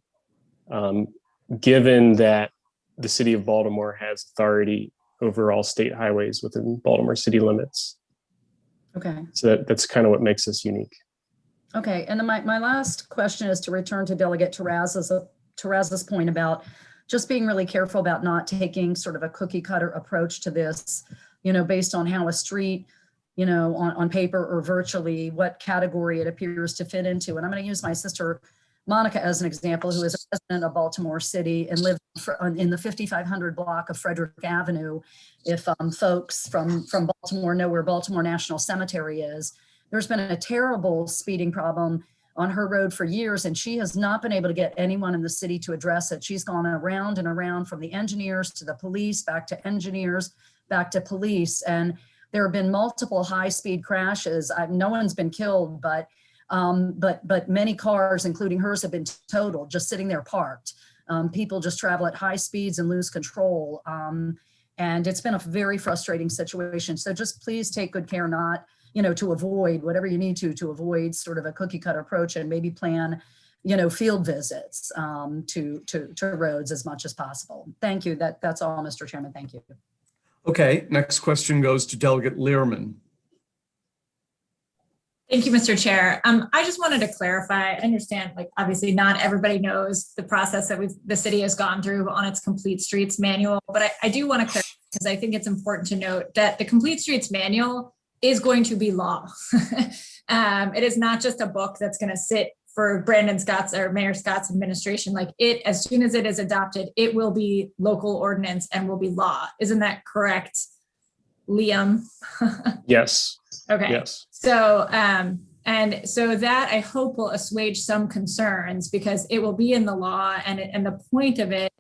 given that the city of Baltimore has authority over all state highways within Baltimore city limits. Okay. So that's kind of what makes us unique. Okay, and then my last question is to return to Delegate Terrazza's point about just being really careful about not taking sort of a cookie cutter approach to this, based on how a street, on paper or virtually, what category it appears to fit into. And I'm going to use my sister Monica as an example, who is a resident of Baltimore City and lives in the 5500 block of Frederick Avenue. If folks from Baltimore know where Baltimore National Cemetery is, there's been a terrible speeding problem on her road for years, and she has not been able to get anyone in the city to address it. She's gone around and around, from the engineers to the police, back to engineers, back to police. And there have been multiple high-speed crashes. No one's been killed, but many cars, including hers, have been totaled, just sitting there parked. People just travel at high speeds and lose control. And it's been a very frustrating situation. So just please take good care not, to avoid whatever you need to avoid sort of a cookie cutter approach, and maybe plan, field visits to roads as much as possible. Thank you. That's all, Mr. Chairman. Thank you. Okay, next question goes to Delegate Learman. Thank you, Mr. Chair. I just wanted to clarify. I understand, obviously not everybody knows the process that the city has gone through on its Complete Streets Manual, but I do want to clarify, because I think it's important to note that the Complete Streets Manual is going to be law. It is not just a book that's going to sit for Brandon Scott's or Mayor Scott's administration. As soon as it is adopted, it will be local ordinance and will be law. Isn't that correct, Liam? Yes. Okay. Yes. So, and so that I hope will assuage some concerns, because it will be in the law, and the point of it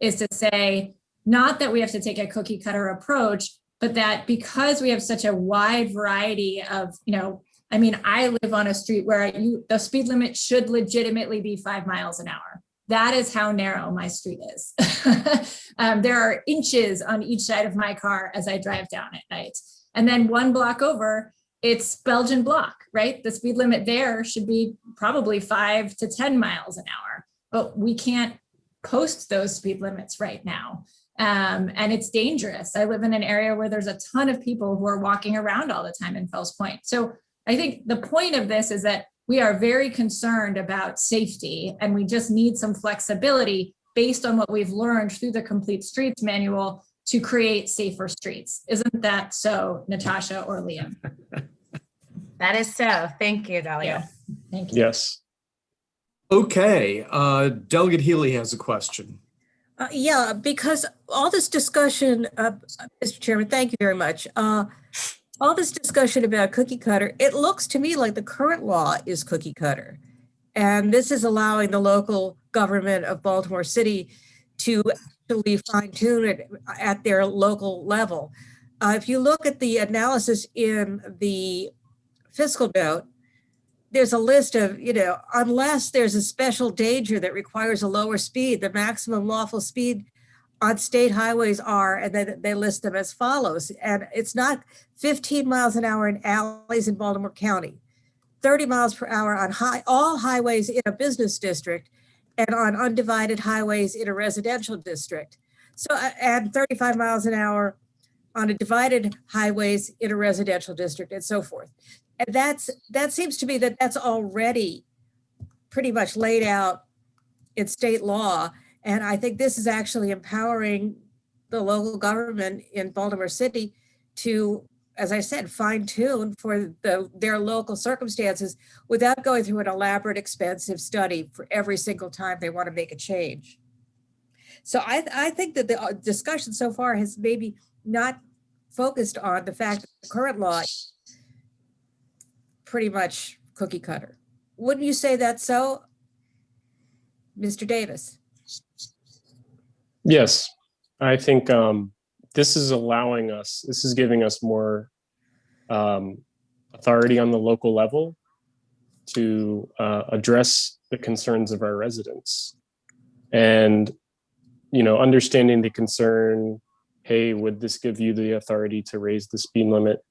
is to say, not that we have to take a cookie cutter approach, but that because we have such a wide variety of, I live on a street where the speed limit should legitimately be 5 miles an hour. That is how narrow my street is. There are inches on each side of my car as I drive down at night. And then one block over, it's Belgian block, right? The speed limit there should be probably 5 to 10 miles an hour, but we can't post those speed limits right now. And it's dangerous. I live in an area where there's a ton of people who are walking around all the time in Fells Point. So I think the point of this is that we are very concerned about safety, and we just need some flexibility based on what we've learned through the Complete Streets Manual to create safer streets. Isn't that so, Natasha or Liam? That is so. Thank you, Dahlia. Yeah. Thank you. Yes. Okay, Delegate Healy has a question. Yeah, because all this discussion, Mr. Chairman, thank you very much. All this discussion about cookie cutter, it looks to me like the current law is cookie cutter. And this is allowing the local government of Baltimore City to actually fine tune it at their local level. If you look at the analysis in the fiscal note, there's a list of, unless there's a special danger that requires a lower speed, the maximum lawful speed on state highways are, and then they list them as follows. And it's not 15 miles an hour in alleys in Baltimore County, 30 miles per hour on all highways in a business district, and on undivided highways in a residential district. So, and 35 miles an hour on a divided highways in a residential district, and so forth. And that seems to me that that's already pretty much laid out in state law. And I think this is actually empowering the local government in Baltimore City to, as I said, fine tune for their local circumstances without going through an elaborate, expensive study for every single time they want to make a change. So I think that the discussion so far has maybe not focused on the fact that the current law is pretty much cookie cutter. Wouldn't you say that's so, Mr. Davis? Yes, I think this is giving us more authority on the local level to address the concerns of our residents. And, understanding the concern, hey, would this give you the authority to raise the speed limit?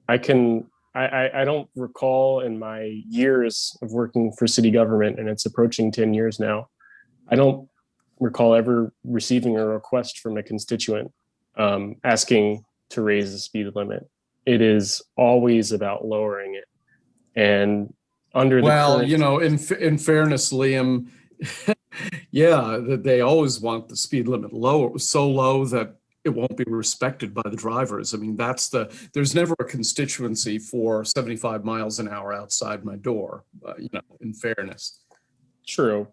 I don't recall in my years of working for city government, and it's approaching 10 years now, I don't recall ever receiving a request from a constituent asking to raise the speed limit. It is always about lowering it. And under the current... in fairness, Liam, yeah, that they always want the speed limit so low that it won't be respected by the drivers. I mean, there's never a constituency for 75 miles an hour outside my door, in fairness. True.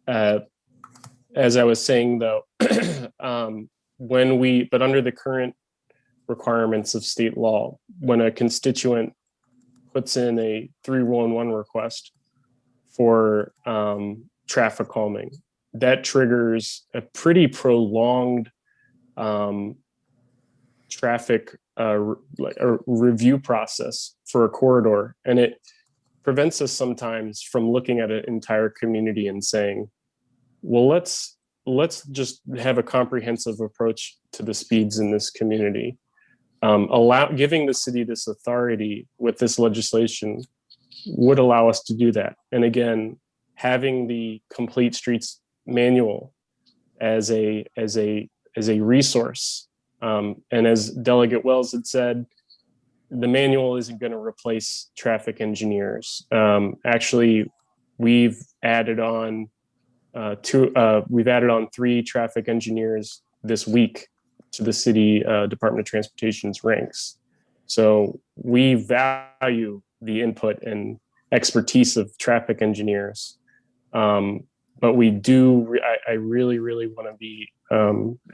As I was saying, though, but under the current requirements of state law, when a constituent puts in a 311 request for traffic calming, that triggers a pretty prolonged traffic review process for a corridor. And it prevents us sometimes from looking at an entire community and saying, well, let's just have a comprehensive approach to the speeds in this community. Giving the city this authority with this legislation would allow us to do that. And again, having the Complete Streets Manual as a resource, and as Delegate Wells had said, the manual isn't going to replace traffic engineers. Actually, we've added on 3 traffic engineers this week to the city Department of Transportation's ranks. So we value the input and expertise of traffic engineers. But we do, I really, really want to be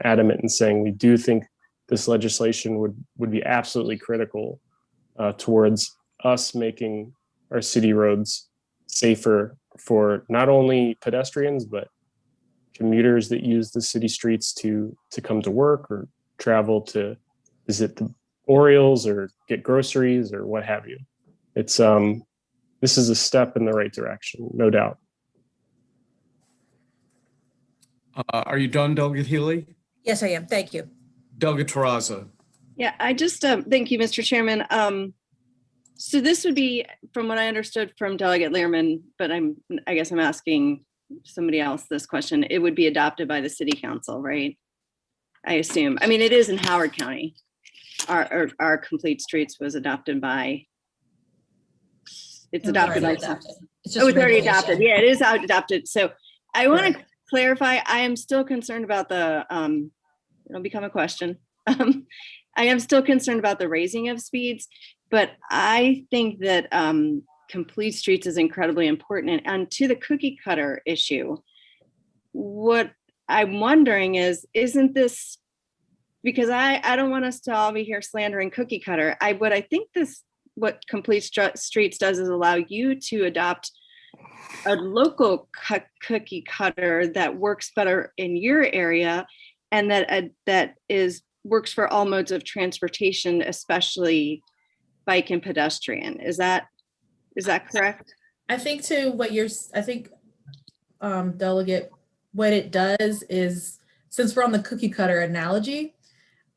adamant in saying we do think this legislation would be absolutely critical towards us making our city roads safer for not only pedestrians, but commuters that use the city streets to come to work or travel to visit the Orioles or get groceries or what have you. It's this is a step in the right direction, no doubt. Are you done, Delegate Healy? Yes, I am. Thank you. Delegate Terraza. Yeah, I just, thank you, Mr. Chairman. So this would be, from what I understood from Delegate Lehrman, but I guess I'm asking somebody else this question, it would be adopted by the city council, right? I assume. I mean, it is in Howard County. Our Complete Streets was adopted by, it's adopted by. It's Oh, it's already regulation. adopted. Yeah, it is adopted. So I want to clarify, I am still concerned about the, it'll become a question. I am still concerned about the raising of speeds, but I think that Complete Streets is incredibly important. And to the cookie cutter issue, what I'm wondering is, isn't this, because I don't want us to all be here slandering cookie cutter. What I think what Complete Streets does is allow you to adopt a local cookie cutter that works better in your area, and that works for all modes of transportation, especially bike and pedestrian. Is that correct? I think Delegate, what it does is, since we're on the cookie cutter analogy,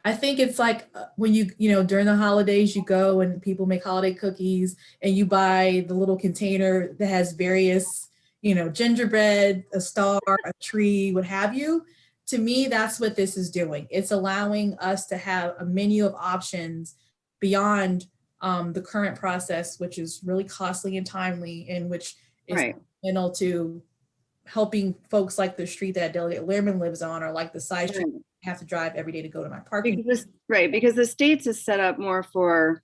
I think it's like when during the holidays, you go and people make holiday cookies and you buy the little container that has various, gingerbread, a star, a tree, what have you. To me, that's what this is doing. It's allowing us to have a menu of options beyond the current process, which is really costly and timely, and which is instrumental to helping folks like the street that Delegate Lehrman lives on, or like the side street I have to drive every day to go to my parking. Because the states is set up more for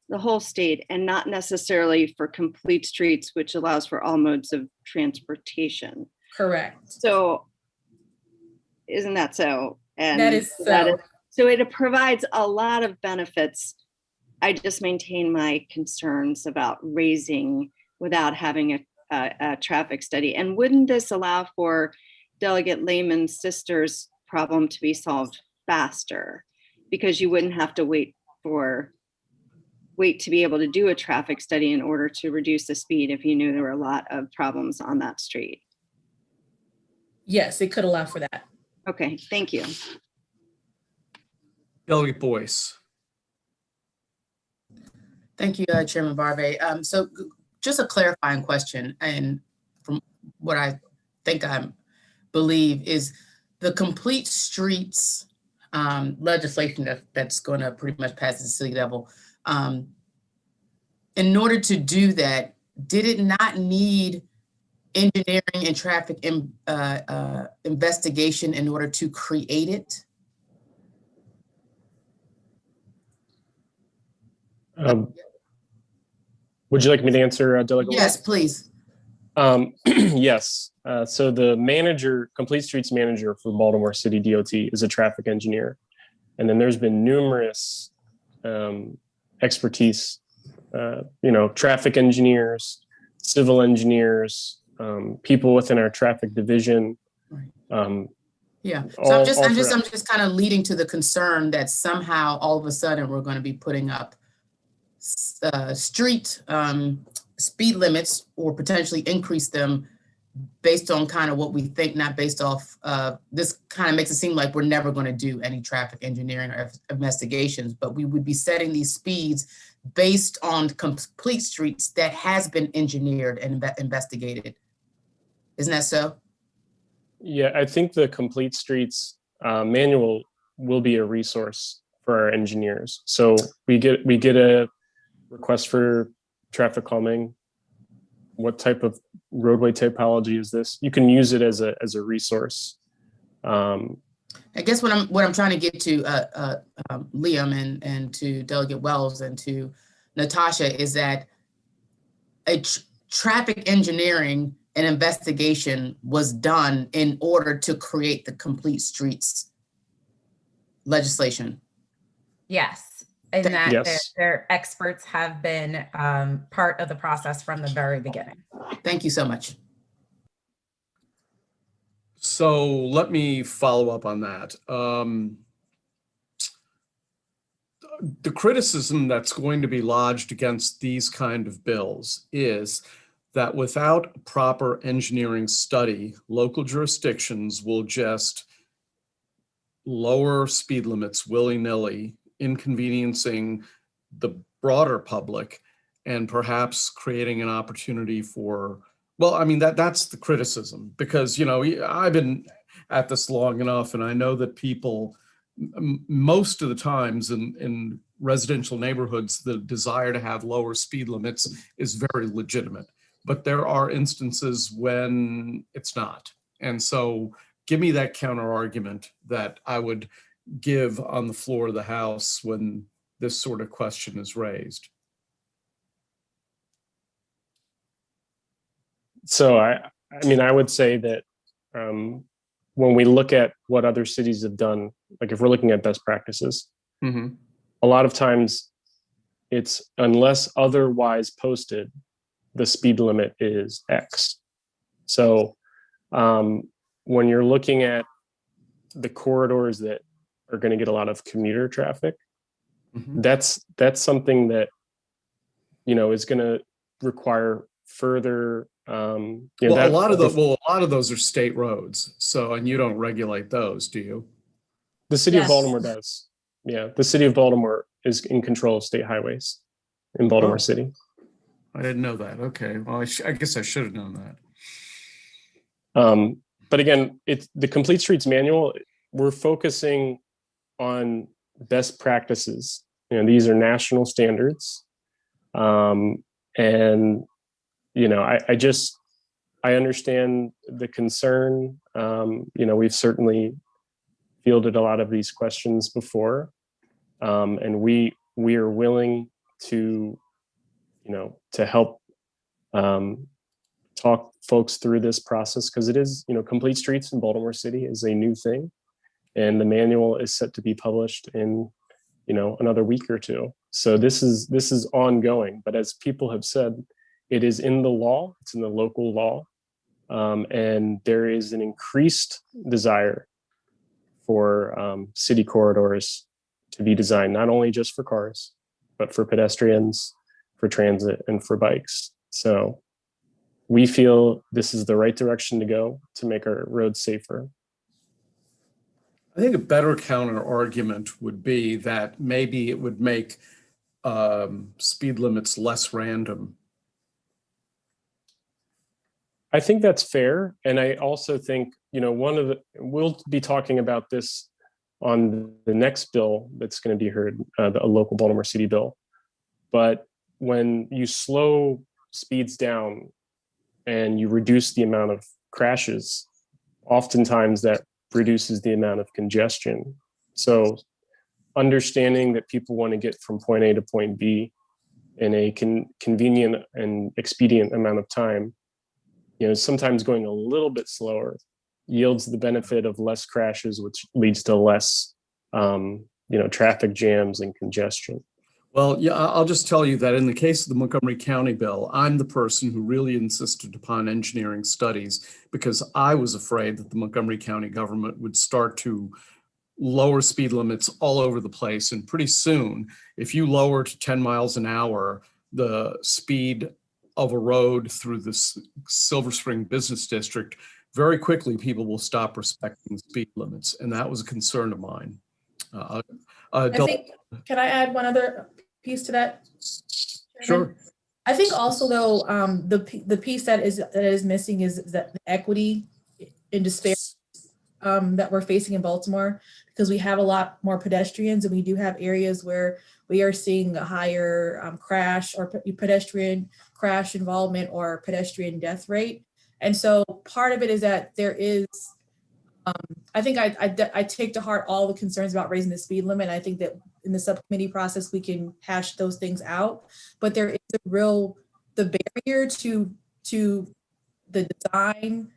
the whole state and not necessarily for Complete Streets, which allows for all modes of transportation. Correct. So isn't that so? And that is so. So it provides a lot of benefits. I just maintain my concerns about raising without having a traffic study. And wouldn't this allow for Delegate Lehman's sister's problem to be solved faster? Because you wouldn't have to wait to be able to do a traffic study in order to reduce the speed if you knew there were a lot of problems on that street. Yes, it could allow for that. Okay, thank you. Delegate Boyce. Thank you, Chairman Barbe. So just a clarifying question, and from what I think I believe is the Complete Streets legislation that's going to pretty much pass at the city level. In order to do that, did it not need engineering and traffic investigation in order to create it? Would you like me to answer, Delegate? Yes, please. Yes. So the Complete Streets manager for Baltimore City DOT is a traffic engineer. And then there's been numerous expertise, traffic engineers, civil engineers, people within our traffic division. Yeah, so I'm just kind of leading to the concern that somehow all of a sudden we're going to be putting up street speed limits or potentially increase them based on kind of what we think, not based off this kind of makes it seem like we're never going to do any traffic engineering or investigations, but we would be setting these speeds based on Complete Streets that has been engineered and investigated. Isn't that so? Yeah, I think the Complete Streets manual will be a resource for our engineers. So we get a request for traffic calming. What type of roadway typology is this? You can use it as a resource. I guess what I'm trying to get to Liam and to Delegate Wells and to Natasha is that a traffic engineering and investigation was done in order to create the Complete Streets legislation. Yes. And that Yes. their experts have been part of the process from the very beginning. Thank you so much. So let me follow up on that. The criticism that's going to be lodged against these kind of bills is that without proper engineering study, local jurisdictions will just lower speed limits willy-nilly inconveniencing the broader public and perhaps creating an opportunity for, well, I mean, that's the criticism, because, you know, I've been at this long enough and I know that people, most of the times in residential neighborhoods, the desire to have lower speed limits is very legitimate. But there are instances when it's not. And so give me that counter argument that I would give on the floor of the House when this sort of question is raised. So I mean, I would say that when we look at what other cities have done, like if we're looking at best practices, a lot of times it's unless otherwise posted, the speed limit is X. So when you're looking at the corridors that are going to get a lot of commuter traffic, that's something that, you know, is going to require further you know, well, a lot of those are state roads. So, and you don't regulate those, do you? The city of Baltimore does. Yeah, the city of Baltimore is in control of state highways in Baltimore City. I didn't know that. Okay, well, I guess I should have known that. But again, it's the Complete Streets Manual. We're focusing on best practices. You know, these are national standards, and you know, I understand the concern. You know, we've certainly fielded a lot of these questions before, and we are willing to, you know, to help talk folks through this process, because it is, you know, Complete Streets in Baltimore City is a new thing, and the manual is set to be published in, you know, another week or two. So this is ongoing, but as people have said, it is in the law, it's in the local law, and there is an increased desire for city corridors to be designed not only just for cars, but for pedestrians, for transit, and for bikes. So we feel this is the right direction to go to make our roads safer. I think a better counter argument would be that maybe it would make speed limits less random. I think that's fair. And I also think, you know, we'll be talking about this on the next bill that's going to be heard, a local Baltimore City bill. But when you slow speeds down and you reduce the amount of crashes, oftentimes that reduces the amount of congestion. So understanding that people want to get from point A to point B in a convenient and expedient amount of time, you know, sometimes going a little bit slower yields the benefit of less crashes, which leads to less, you know, traffic jams and congestion. Well, yeah, I'll just tell you that in the case of the Montgomery County bill, I'm the person who really insisted upon engineering studies, because I was afraid that the Montgomery County government would start to lower speed limits all over the place. And pretty soon, if you lower to 10 miles an hour, the speed of a road through the Silver Spring Business District, very quickly people will stop respecting speed limits. And that was a concern of mine. I think, can I add one other piece to that? Sure. I think also though, the piece that is missing is that the equity and despair that we're facing in Baltimore, because we have a lot more pedestrians and we do have areas where we are seeing a higher crash or pedestrian crash involvement or pedestrian death rate. And so part of it is that there is, I think I take to heart all the concerns about raising the speed limit. I think that in the subcommittee process, we can hash those things out, but there is the barrier to the design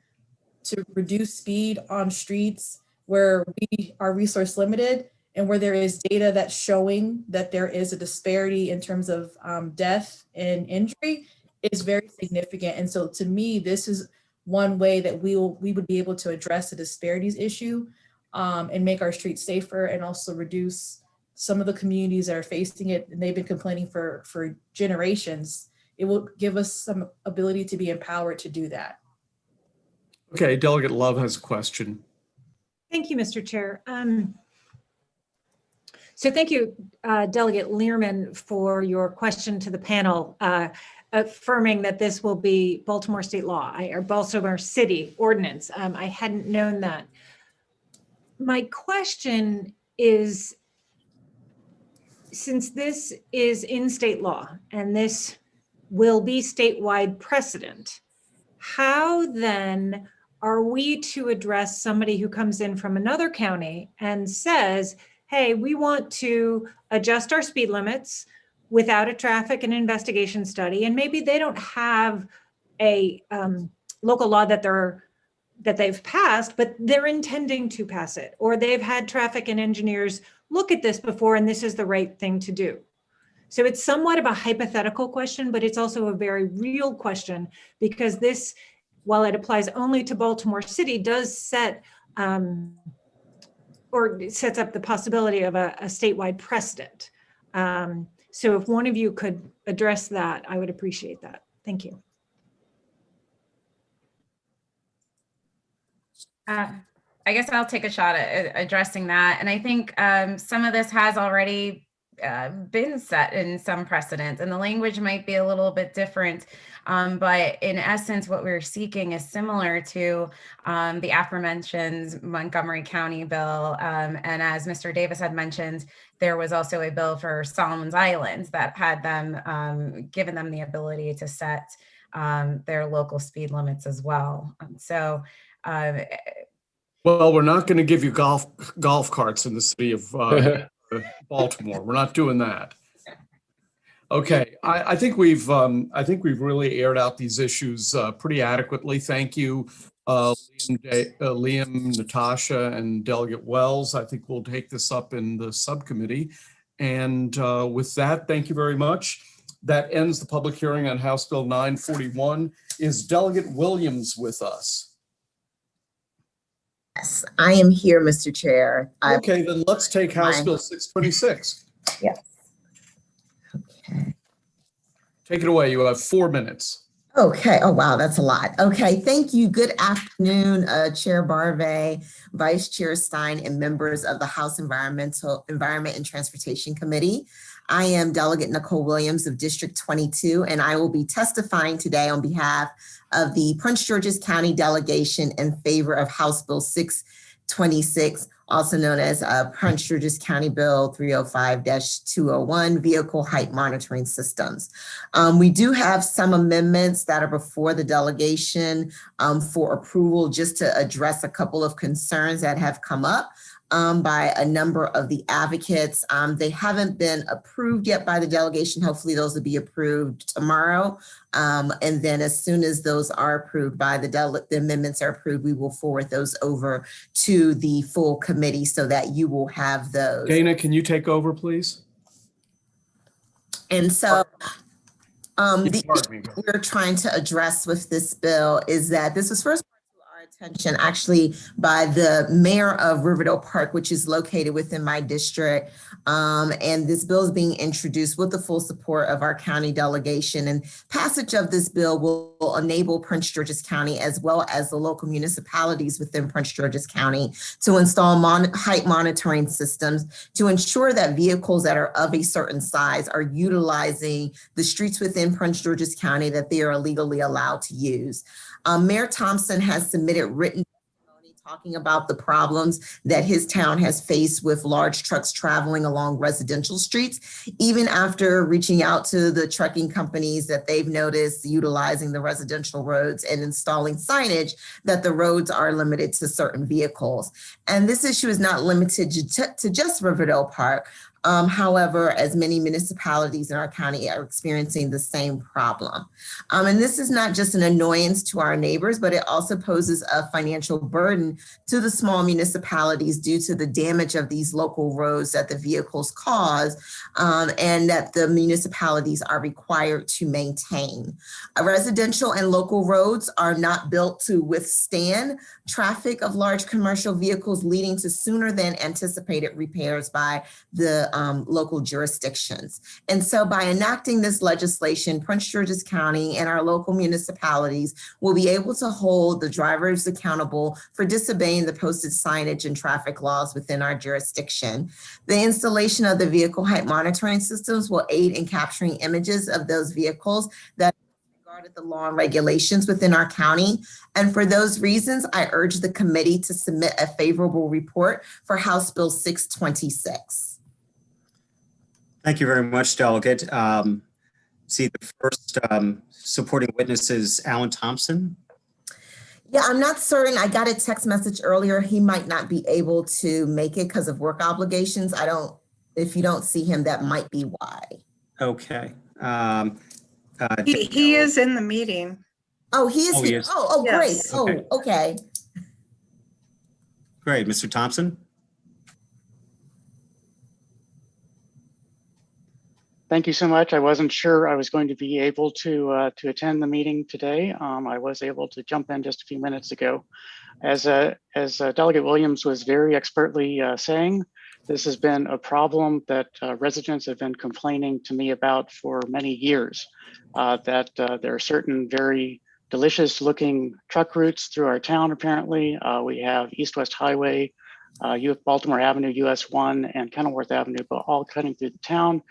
to reduce speed on streets where we are resource limited and where there is data that's showing that there is a disparity in terms of death and injury is very significant. And so to me, this is one way that we would be able to address the disparities issue and make our streets safer, and also reduce some of the communities that are facing it, and they've been complaining for generations. It will give us some ability to be empowered to do that. Okay, Delegate Love has a question. Thank you, Mr. Chair. So thank you, Delegate Learman, for your question to the panel, affirming that this will be Baltimore state law or Baltimore city ordinance. I hadn't known that. My question is, since this is in state law and this will be statewide precedent, how then are we to address somebody who comes in from another county and says, hey, we want to adjust our speed limits without a traffic and investigation study, and maybe they don't have a local law that they've passed, but they're intending to pass it, or they've had traffic and engineers look at this before and this is the right thing to do. So it's somewhat of a hypothetical question, but it's also a very real question, because this, while it applies only to Baltimore City, does set or sets up the possibility of a statewide precedent. So if one of you could address that, I would appreciate that. Thank you. I guess I'll take a shot at addressing that. And I think some of this has already been set in some precedents, and the language might be a little bit different. But in essence, what we're seeking is similar to the aforementioned Montgomery County bill. And as Mr. Davis had mentioned, there was also a bill for Solomon's Islands that had them given them the ability to set their local speed limits as well. Well, we're not going to give you golf carts in the city of Baltimore. We're not doing that. Okay, I think we've really aired out these issues pretty adequately. Thank you, Liam, Natasha, and Delegate Wells. I think we'll take this up in the subcommittee. And with that, thank you very much. That ends the public hearing on House Bill 941. Is Delegate Williams with us? Yes, I am here, Mr. Chair. Okay, then let's take House Bill 626. Yes. Okay. Take it away. You have 4 minutes. Okay. Oh, wow. That's a lot. Okay. Thank you. Good afternoon, Chair Barve, Vice Chair Stein, and members of the House Environment and Transportation Committee. I am Delegate Nicole Williams of District 22, and I will be testifying today on behalf of the Prince George's County delegation in favor of House Bill 626, also known as Prince George's County Bill 305-201, Vehicle Height Monitoring Systems. We do have some amendments that are before the delegation for approval, just to address a couple of concerns that have come up by a number of the advocates. They haven't been approved yet by the delegation. Hopefully those will be approved tomorrow. And then as soon as those are approved by the amendments are approved, we will forward those over to the full committee so that you will have those. Dana, can you take over, please? And so the issue we're trying to address with this bill is that this was first attention actually by the mayor of Riverdale Park, which is located within my district. And this bill is being introduced with the full support of our county delegation. And passage of this bill will enable Prince George's County, as well as the local municipalities within Prince George's County, to install height monitoring systems to ensure that vehicles that are of a certain size are utilizing the streets within Prince George's County that they are legally allowed to use. Mayor Thompson has submitted written testimony talking about the problems that his town has faced with large trucks traveling along residential streets, even after reaching out to the trucking companies that they've noticed utilizing the residential roads and installing signage that the roads are limited to certain vehicles. And this issue is not limited to just Riverdale Park. However, as many municipalities in our county are experiencing the same problem. And this is not just an annoyance to our neighbors, but it also poses a financial burden to the small municipalities due to the damage of these local roads that the vehicles cause and that the municipalities are required to maintain. Residential and local roads are not built to withstand traffic of large commercial vehicles, leading to sooner than anticipated repairs by the local jurisdictions. And so by enacting this legislation, Prince George's County and our local municipalities will be able to hold the drivers accountable for disobeying the posted signage and traffic laws within our jurisdiction. The installation of the vehicle height monitoring systems will aid in capturing images of those vehicles that regarded the law and regulations within our county. And for those reasons, I urge the committee to submit a favorable report for House Bill 626. Thank you very much, Delegate. See the first supporting witness is Alan Thompson. Yeah, I'm not certain. I got a text message earlier. He might not be able to make it because of work obligations. If you don't see him, that might be why. Okay. He is in the meeting. Oh, he is here. Oh, great. Yes. Okay. Oh, okay. Great. Mr. Thompson? Thank you so much. I wasn't sure I was going to be able to attend the meeting today. I was able to jump in just a few minutes ago. As Delegate Williams was very expertly saying, this has been a problem that residents have been complaining to me about for many years, that there are certain very delicious looking truck routes through our town, apparently. We have East-West Highway, Baltimore Avenue, US 1, and Kenilworth Avenue, but all cutting through the town.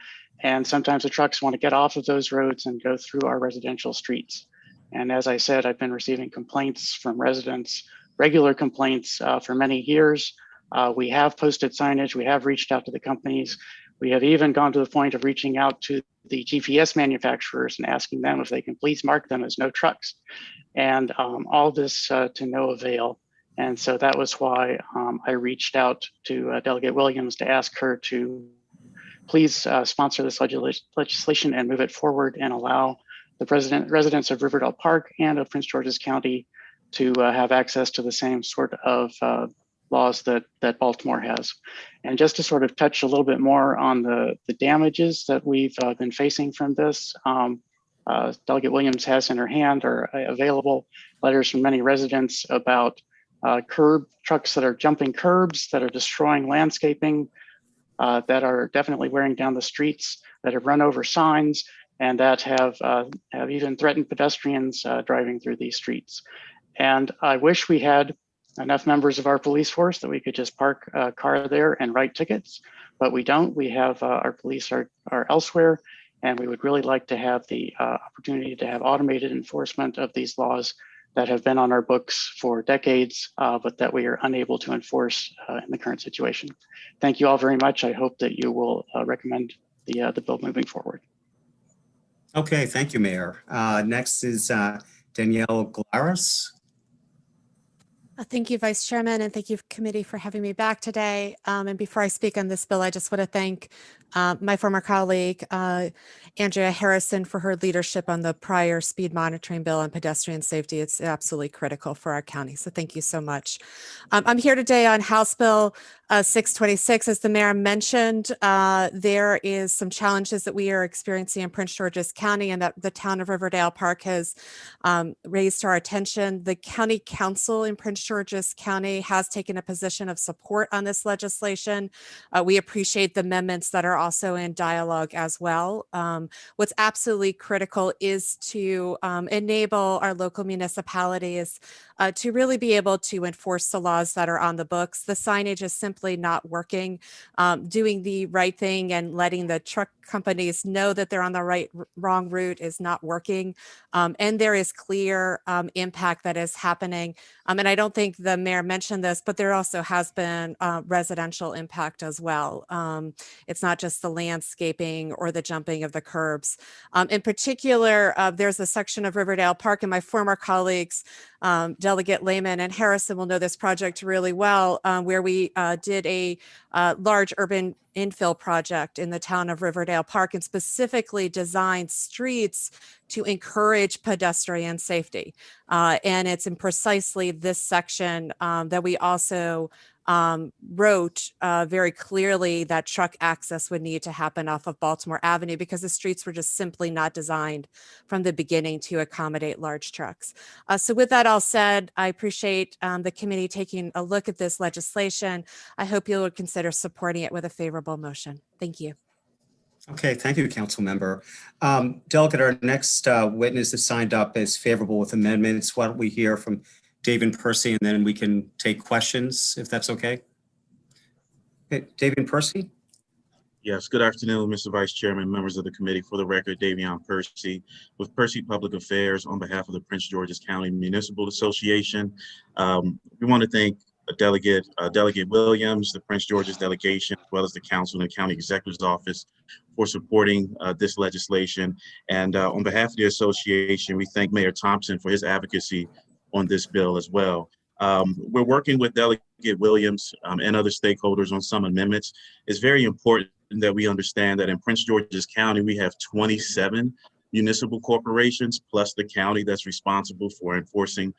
And sometimes the trucks want to get off of those roads and go through our residential streets. And as I said, I've been receiving complaints from residents, regular complaints for many years. We have posted signage, we have reached out to the companies. We have even gone to the point of reaching out to the GPS manufacturers and asking them if they can please mark them as no trucks. And all this to no avail. And so that was why I reached out to Delegate Williams to ask her to please sponsor this legislation and move it forward and allow the residents of Riverdale Park and of Prince George's County to have access to the same sort of laws that Baltimore has. And just to sort of touch a little bit more on the damages that we've been facing from this, Delegate Williams has in her hand or available letters from many residents about curb trucks that are jumping curbs, that are destroying landscaping, that are definitely wearing down the streets, that have run over signs, and that have even threatened pedestrians driving through these streets. And I wish we had enough members of our police force that we could just park a car there and write tickets, but we don't. We have our police are elsewhere, and we would really like to have the opportunity to have automated enforcement of these laws that have been on our books for decades, but that we are unable to enforce in the current situation. Thank you all very much. I hope that you will recommend the bill moving forward. Okay, thank you, Mayor. Next is Danielle Glaris. Thank you, Vice Chairman, and thank you, committee, for having me back today. And before I speak on this bill, I just want to thank my former colleague, Andrea Harrison, for her leadership on the prior speed monitoring bill on pedestrian safety. It's absolutely critical for our county. So thank you so much. I'm here today on House Bill 626. As the mayor mentioned, there is some challenges that we are experiencing in Prince George's County and that the town of Riverdale Park has raised to our attention. The county council in Prince George's County has taken a position of support on this legislation. We appreciate the amendments that are also in dialogue as well. What's absolutely critical is to enable our local municipalities to really be able to enforce the laws that are on the books. The signage is simply not working. Doing the right thing and letting the truck companies know that they're on the wrong route is not working. And there is clear impact that is happening. And I don't think the mayor mentioned this, but there also has been residential impact as well. It's not just the landscaping or the jumping of the curbs. In particular, there's a section of Riverdale Park, and my former colleagues, Delegate Lehman and Harrison, will know this project really well, where we did a large urban infill project in the town of Riverdale Park and specifically designed streets to encourage pedestrian safety. And it's in precisely this section that we also wrote very clearly that truck access would need to happen off of Baltimore Avenue because the streets were just simply not designed from the beginning to accommodate large trucks. So with that all said, I appreciate the committee taking a look at this legislation. I hope you will consider supporting it with a favorable motion. Thank you. Okay, thank you, Council Member. Delegate, our next witness is signed up as favorable with amendments. Why don't we hear from David Percy, and then we can take questions, if that's okay. Okay, David Percy? Yes, good afternoon, Mr. Vice Chairman, members of the committee. For the record, Davion Percy with Percy Public Affairs on behalf of the Prince George's County Municipal Association. We want to thank Delegate Williams, the Prince George's delegation, as well as the council and the county executive's office for supporting this legislation. And on behalf of the association, we thank Mayor Thompson for his advocacy on this bill as well. We're working with Delegate Williams and other stakeholders on some amendments. It's very important that we understand that in Prince George's County, we have 27 municipal corporations plus the county that's responsible for enforcing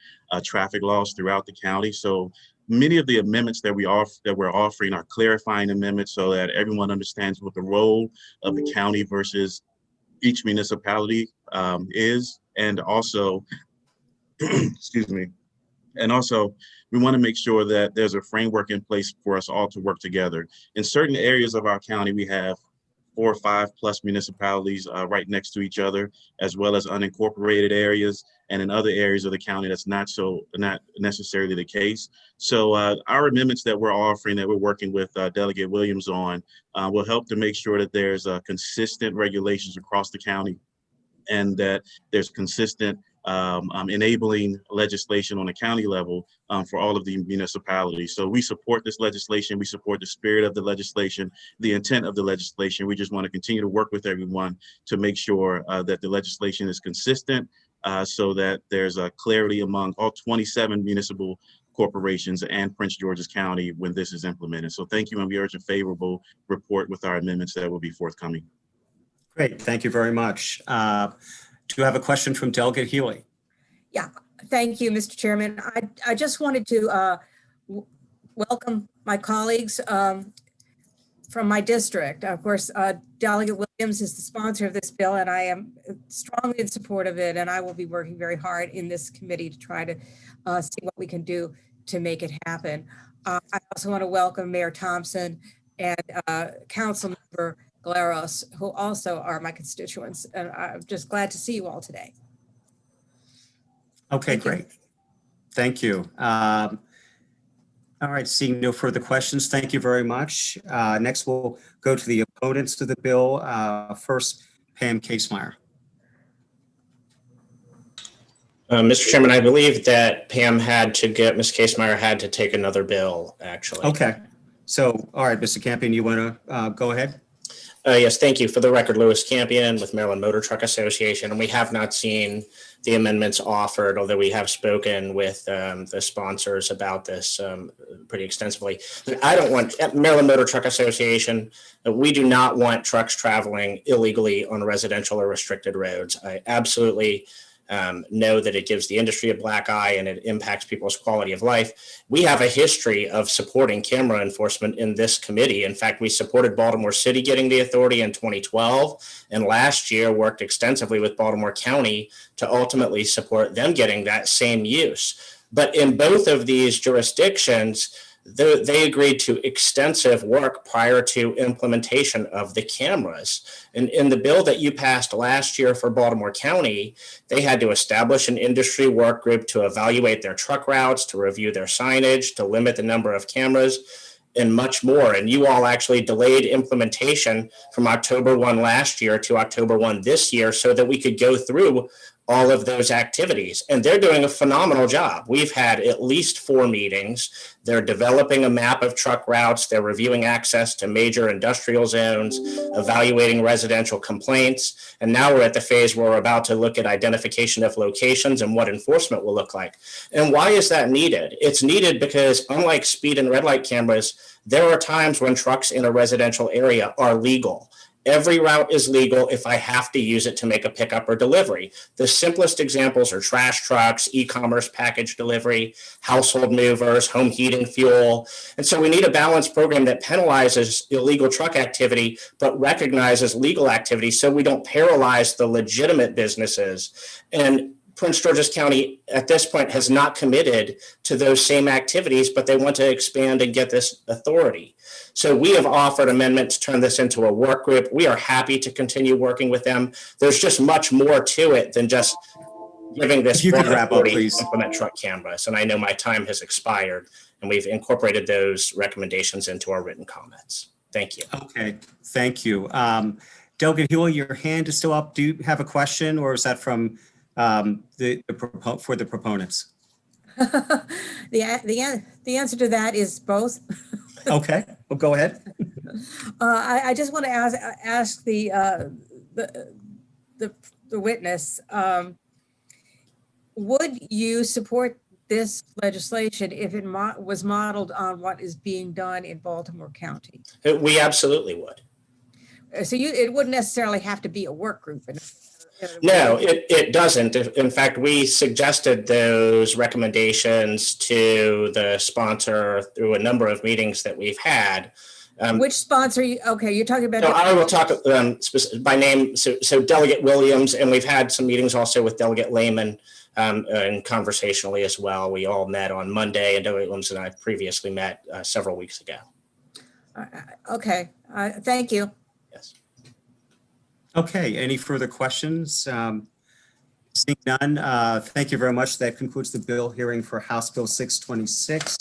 traffic laws throughout the county. So many of the amendments that we're offering are clarifying amendments so that everyone understands what the role of the county versus each municipality is, and also excuse me. And also, we want to make sure that there's a framework in place for us all to work together. In certain areas of our county, we have 4 or 5 plus municipalities right next to each other, as well as unincorporated areas. And in other areas of the county, that's not necessarily the case. So our amendments that we're offering, that we're working with Delegate Williams on, will help to make sure that there's consistent regulations across the county, and that there's consistent enabling legislation on a county level for all of the municipalities. So we support this legislation. We support the spirit of the legislation, the intent of the legislation. We just want to continue to work with everyone to make sure that the legislation is consistent so that there's a clarity among all 27 municipal corporations and Prince George's County when this is implemented. So thank you, and we urge a favorable report with our amendments that will be forthcoming. Great, thank you very much. Do you have a question from Delegate Healy? Yeah, thank you, Mr. Chairman. I just wanted to welcome my colleagues from my district. Of course, Delegate Williams is the sponsor of this bill, and I am strongly in support of it, and I will be working very hard in this committee to try to see what we can do to make it happen. I also want to welcome Mayor Thompson and Council Member Galeros, who also are my constituents, and I'm just glad to see you all today. Okay, great. Thank you. All right, seeing no further questions, thank you very much. Next, we'll go to the opponents of the bill. First, Pam Casemeyer. Mr. Chairman, I believe that Ms. Casemeyer had to take another bill, actually. Okay, so, all right, Mr. Campion, you want to go ahead? Yes, thank you. For the record, Louis Campion with Maryland Motor Truck Association, and we have not seen the amendments offered, although we have spoken with the sponsors about this pretty extensively. I don't want, Maryland Motor Truck Association, we do not want trucks traveling illegally on residential or restricted roads. I absolutely know that it gives the industry a black eye and it impacts people's quality of life. We have a history of supporting camera enforcement in this committee. In fact, we supported Baltimore City getting the authority in 2012, and last year worked extensively with Baltimore County to ultimately support them getting that same use. But in both of these jurisdictions, they agreed to extensive work prior to implementation of the cameras. And in the bill that you passed last year for Baltimore County, they had to establish an industry work group to evaluate their truck routes, to review their signage, to limit the number of cameras, and much more. And you all actually delayed implementation from October 1 last year to October 1 this year so that we could go through all of those activities. And they're doing a phenomenal job. We've had at least 4 meetings. They're developing a map of truck routes. They're reviewing access to major industrial zones, evaluating residential complaints. And now we're at the phase where we're about to look at identification of locations and what enforcement will look like. And why is that needed? It's needed because unlike speed and red light cameras, there are times when trucks in a residential area are legal. Every route is legal if I have to use it to make a pickup or delivery. The simplest examples are trash trucks, e-commerce package delivery, household movers, home heating, fuel. And so we need a balanced program that penalizes illegal truck activity, but recognizes legal activity so we don't paralyze the legitimate businesses. And Prince George's County at this point has not committed to those same activities, but they want to expand and get this authority. So we have offered amendment to turn this into a work group. We are happy to continue working with them. There's just much more to it than just giving this If you could wrap up, please. to implement truck canvas. And I know my time has expired, and we've incorporated those recommendations into our written comments. Thank you. Okay, thank you. Delegate Huell, your hand is still up. Do you have a question, or is that from for the proponents? The answer to that is both. Okay, well, go ahead. I just want to ask the witness, would you support this legislation if it was modeled on what is being done in Baltimore County? We absolutely would. So it wouldn't necessarily have to be a work group. No, it doesn't. In fact, we suggested those recommendations to the sponsor through a number of meetings that we've had. Which sponsor? Okay, you're talking about. So I will talk by name. So Delegate Williams, and we've had some meetings also with Delegate Lehman and conversationally as well. We all met on Monday, and Delegate Williams and I previously met several weeks ago. Okay, thank you. Okay, any further questions? Seeing none, thank you very much. That concludes the bill hearing for House Bill 626.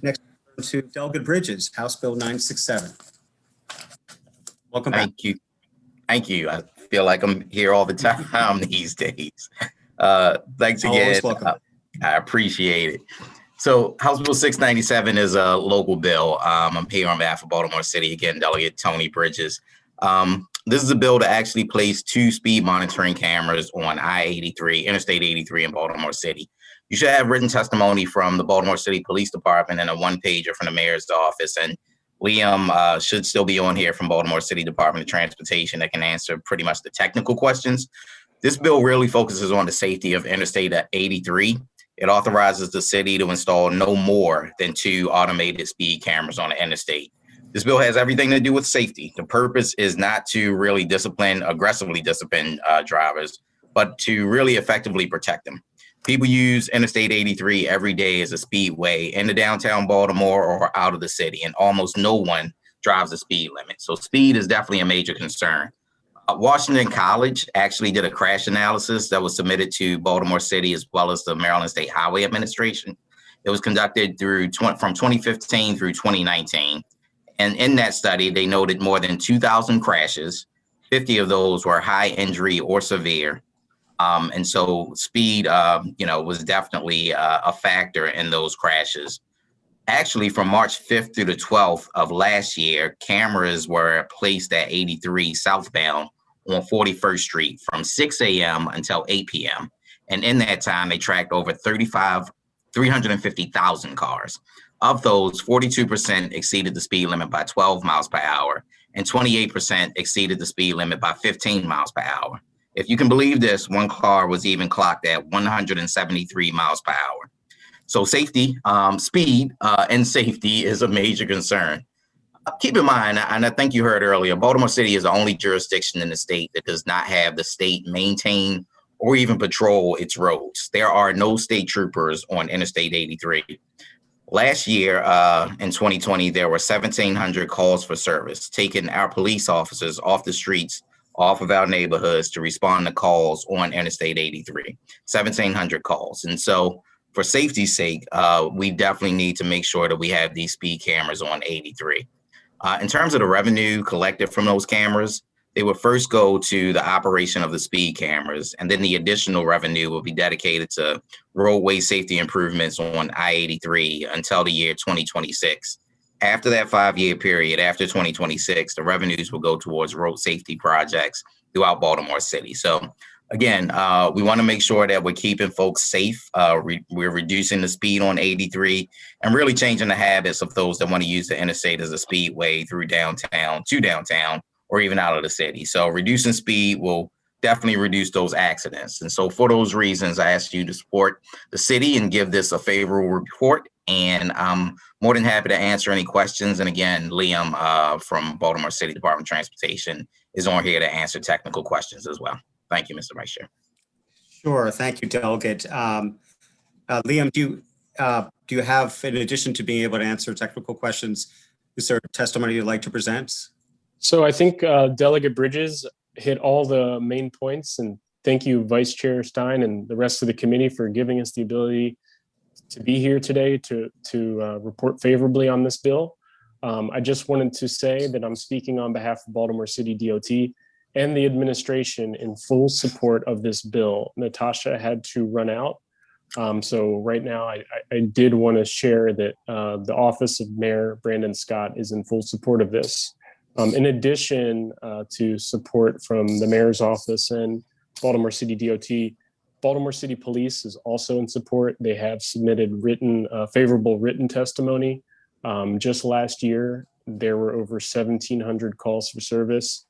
Next to Delegate Bridges, House Bill 967. Welcome back. Thank you. Thank you. I feel like I'm here all the time these days. Thanks again. Always welcome. I appreciate it. So House Bill 697 is a local bill. I'm here on behalf of Baltimore City. Again, Delegate Tony Bridges. This is a bill to actually place 2 speed monitoring cameras on I-83, Interstate 83 in Baltimore City. You should have written testimony from the Baltimore City Police Department and a 1-pager from the mayor's office. And Liam should still be on here from Baltimore City Department of Transportation that can answer pretty much the technical questions. This bill really focuses on the safety of Interstate 83. It authorizes the city to install no more than 2 automated speed cameras on the interstate. This bill has everything to do with safety. The purpose is not to really aggressively discipline drivers, but to really effectively protect them. People use Interstate 83 every day as a speedway in the downtown Baltimore or out of the city, and almost no one drives the speed limit. So speed is definitely a major concern. Washington College actually did a crash analysis that was submitted to Baltimore City as well as the Maryland State Highway Administration. It was conducted from 2015 through 2019. And in that study, they noted more than 2,000 crashes. 50 of those were high injury or severe. And so speed, was definitely a factor in those crashes. Actually, from March 5th through the 12th of last year, cameras were placed at 83 southbound on 41st Street from 6 a.m. until 8 p.m. And in that time, they tracked over 350,000 cars. Of those, 42% exceeded the speed limit by 12 miles per hour, and 28% exceeded the speed limit by 15 miles per hour. If you can believe this, one car was even clocked at 173 miles per hour. So safety, speed, and safety is a major concern. Keep in mind, and I think you heard earlier, Baltimore City is the only jurisdiction in the state that does not have the state maintain or even patrol its roads. There are no state troopers on Interstate 83. Last year, in 2020, there were 1,700 calls for service, taking our police officers off the streets, off of our neighborhoods to respond to calls on Interstate 83, 1,700 calls. And so for safety's sake, we definitely need to make sure that we have these speed cameras on 83. In terms of the revenue collected from those cameras, they would first go to the operation of the speed cameras, and then the additional revenue will be dedicated to roadway safety improvements on I-83 until the year 2026. After that 5-year period, after 2026, the revenues will go towards road safety projects throughout Baltimore City. So again, we want to make sure that we're keeping folks safe. We're reducing the speed on 83 and really changing the habits of those that want to use the interstate as a speedway through downtown, or even out of the city. So reducing speed will definitely reduce those accidents. And so for those reasons, I ask you to support the city and give this a favorable report. And I'm more than happy to answer any questions. And again, Liam from Baltimore City Department of Transportation is on here to answer technical questions as well. Thank you, Mr. Vice Chair. Sure. Thank you, Delegate. Liam, do you have, in addition to being able to answer technical questions, is there testimony you'd like to present? So I think Delegate Bridges hit all the main points, and thank you, Vice Chair Stein and the rest of the committee for giving us the ability to be here today to report favorably on this bill. I just wanted to say that I'm speaking on behalf of Baltimore City DOT and the administration in full support of this bill. Natasha had to run out. So right now, I did want to share that the Office of Mayor Brandon Scott is in full support of this. In addition to support from the mayor's office and Baltimore City DOT, Baltimore City Police is also in support. They have submitted favorable written testimony. Just last year, there were over 1,700 calls for service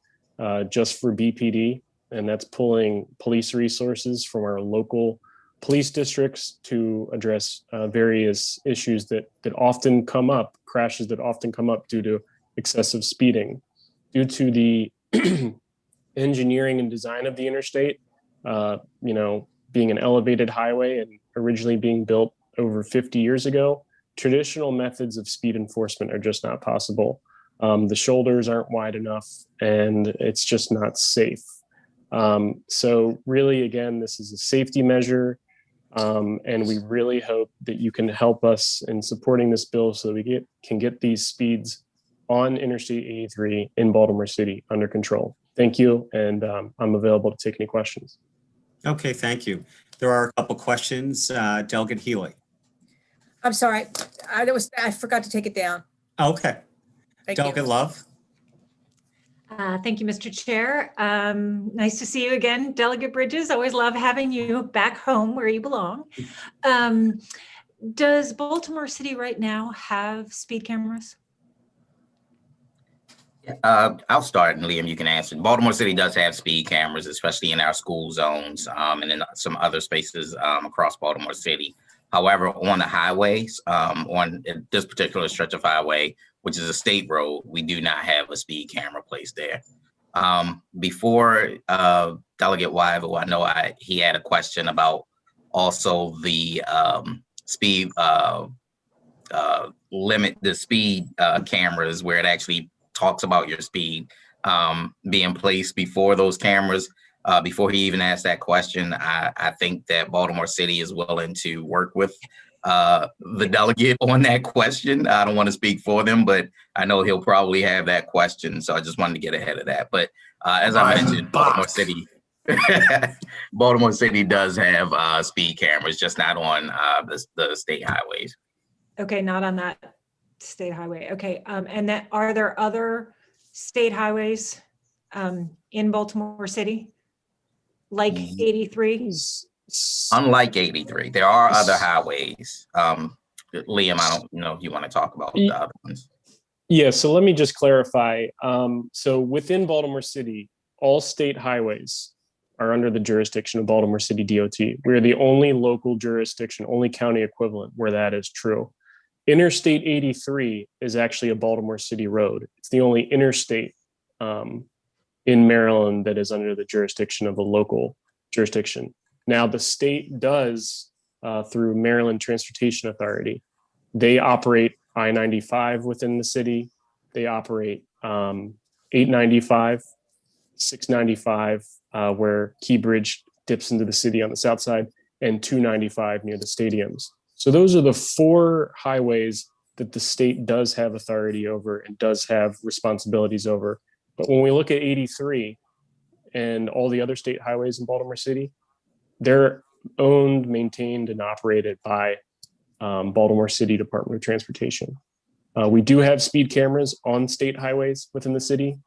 just for BPD, and that's pulling police resources from our local police districts to address various issues that often come up, crashes that often come up due to excessive speeding. Due to the engineering and design of the interstate, being an elevated highway and originally being built over 50 years ago, traditional methods of speed enforcement are just not possible. The shoulders aren't wide enough and it's just not safe. So really, again, this is a safety measure. And we really hope that you can help us in supporting this bill so that we can get these speeds on Interstate 83 in Baltimore City under control. Thank you, and I'm available to take any questions. Okay, thank you. There are a couple questions. Delegate Healy. I'm sorry, I forgot to take it down. Okay. Thank Delegate you. Love. Thank you, Mr. Chair. Nice to see you again, Delegate Bridges. Always love having you back home where you belong. Does Baltimore City right now have speed cameras? I'll start, and Liam, you can answer. Baltimore City does have speed cameras, especially in our school zones and in some other spaces across Baltimore City. However, on the highways, on this particular stretch of highway, which is a state road, we do not have a speed camera placed there. Before Delegate Wyville, I know he had a question about also the speed limit, the speed cameras, where it actually talks about your speed being placed before those cameras. Before he even asked that question, I think that Baltimore City is willing to work with the delegate on that question. I don't want to speak for them, but I know he'll probably have that question. So I just wanted to get ahead of that. But as I mentioned, Baltimore City does have speed cameras, just not on the state highways. Okay, not on that state highway. Okay, and that are there other state highways in Baltimore City, like 83? Unlike 83, there are other highways. Liam, I don't know if you want to talk about the other ones. Yeah, so let me just clarify. So within Baltimore City, all state highways are under the jurisdiction of Baltimore City DOT. We're the only local jurisdiction, only county equivalent where that is true. Interstate 83 is actually a Baltimore City road. It's the only interstate in Maryland that is under the jurisdiction of a local jurisdiction. Now, the state does, through Maryland Transportation Authority, they operate I-95 within the city. They operate 895, 695, where Key Bridge dips into the city on the south side, and 295 near the stadiums. So those are the four highways that the state does have authority over and does have responsibilities over. But when we look at 83 and all the other state highways in Baltimore City, they're owned, maintained, and operated by Baltimore City Department of Transportation. We do have speed cameras on state highways within the city.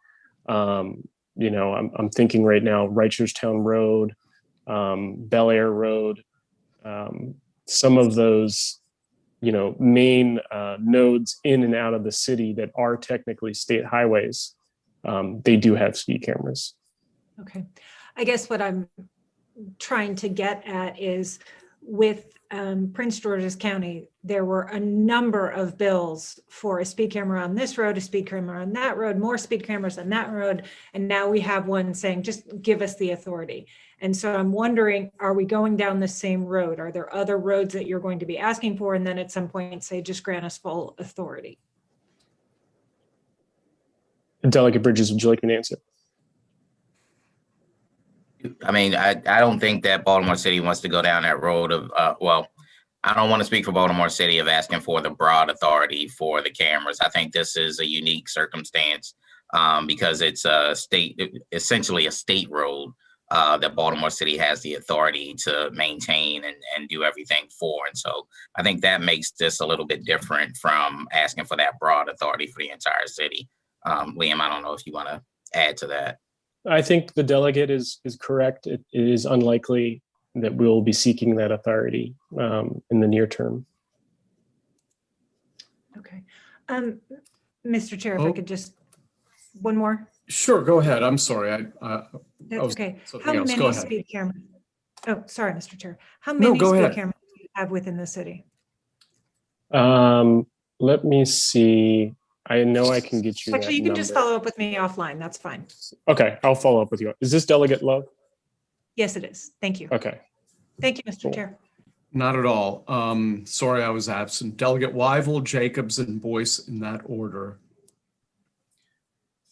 I'm thinking right now, Reicherstown Road, Bel Air Road, some of those, main nodes in and out of the city that are technically state highways. they do have speed cameras. Okay. I guess what I'm trying to get at is with Prince George's County, there were a number of bills for a speed camera on this road, a speed camera on that road, more speed cameras on that road. And now we have one saying, just give us the authority. And so I'm wondering, are we going down the same road? Are there other roads that you're going to be asking for? And then at some point say, just grant us full authority? Delegate Bridges, would you like me to answer? I mean, I don't think that Baltimore City wants to go down that road of, well, I don't want to speak for Baltimore City of asking for the broad authority for the cameras. I think this is a unique circumstance because it's essentially a state road that Baltimore City has the authority to maintain and do everything for. And so I think that makes this a little bit different from asking for that broad authority for the entire city. Liam, I don't know if you want to add to that. I think the delegate is correct. It is unlikely that we'll be seeking that authority in the near term. Okay. Mr. Chair, if I could just, one more. Sure, go ahead. I'm sorry. That's okay. Something How else. Go many ahead. speed cameras? Oh, sorry, Mr. Chair. How No, many go speed ahead. cameras do you have within the city? Let me see. I know I can get you Actually, that you can just number. follow up with me offline. That's fine. Okay, I'll follow up with you. Is this Delegate Love? Yes, it is. Thank you. Okay. Thank you, Mr. Cool. Chair. Not at all. Sorry, I was absent. Delegate Weigel, Jacobs, and Boyce in that order.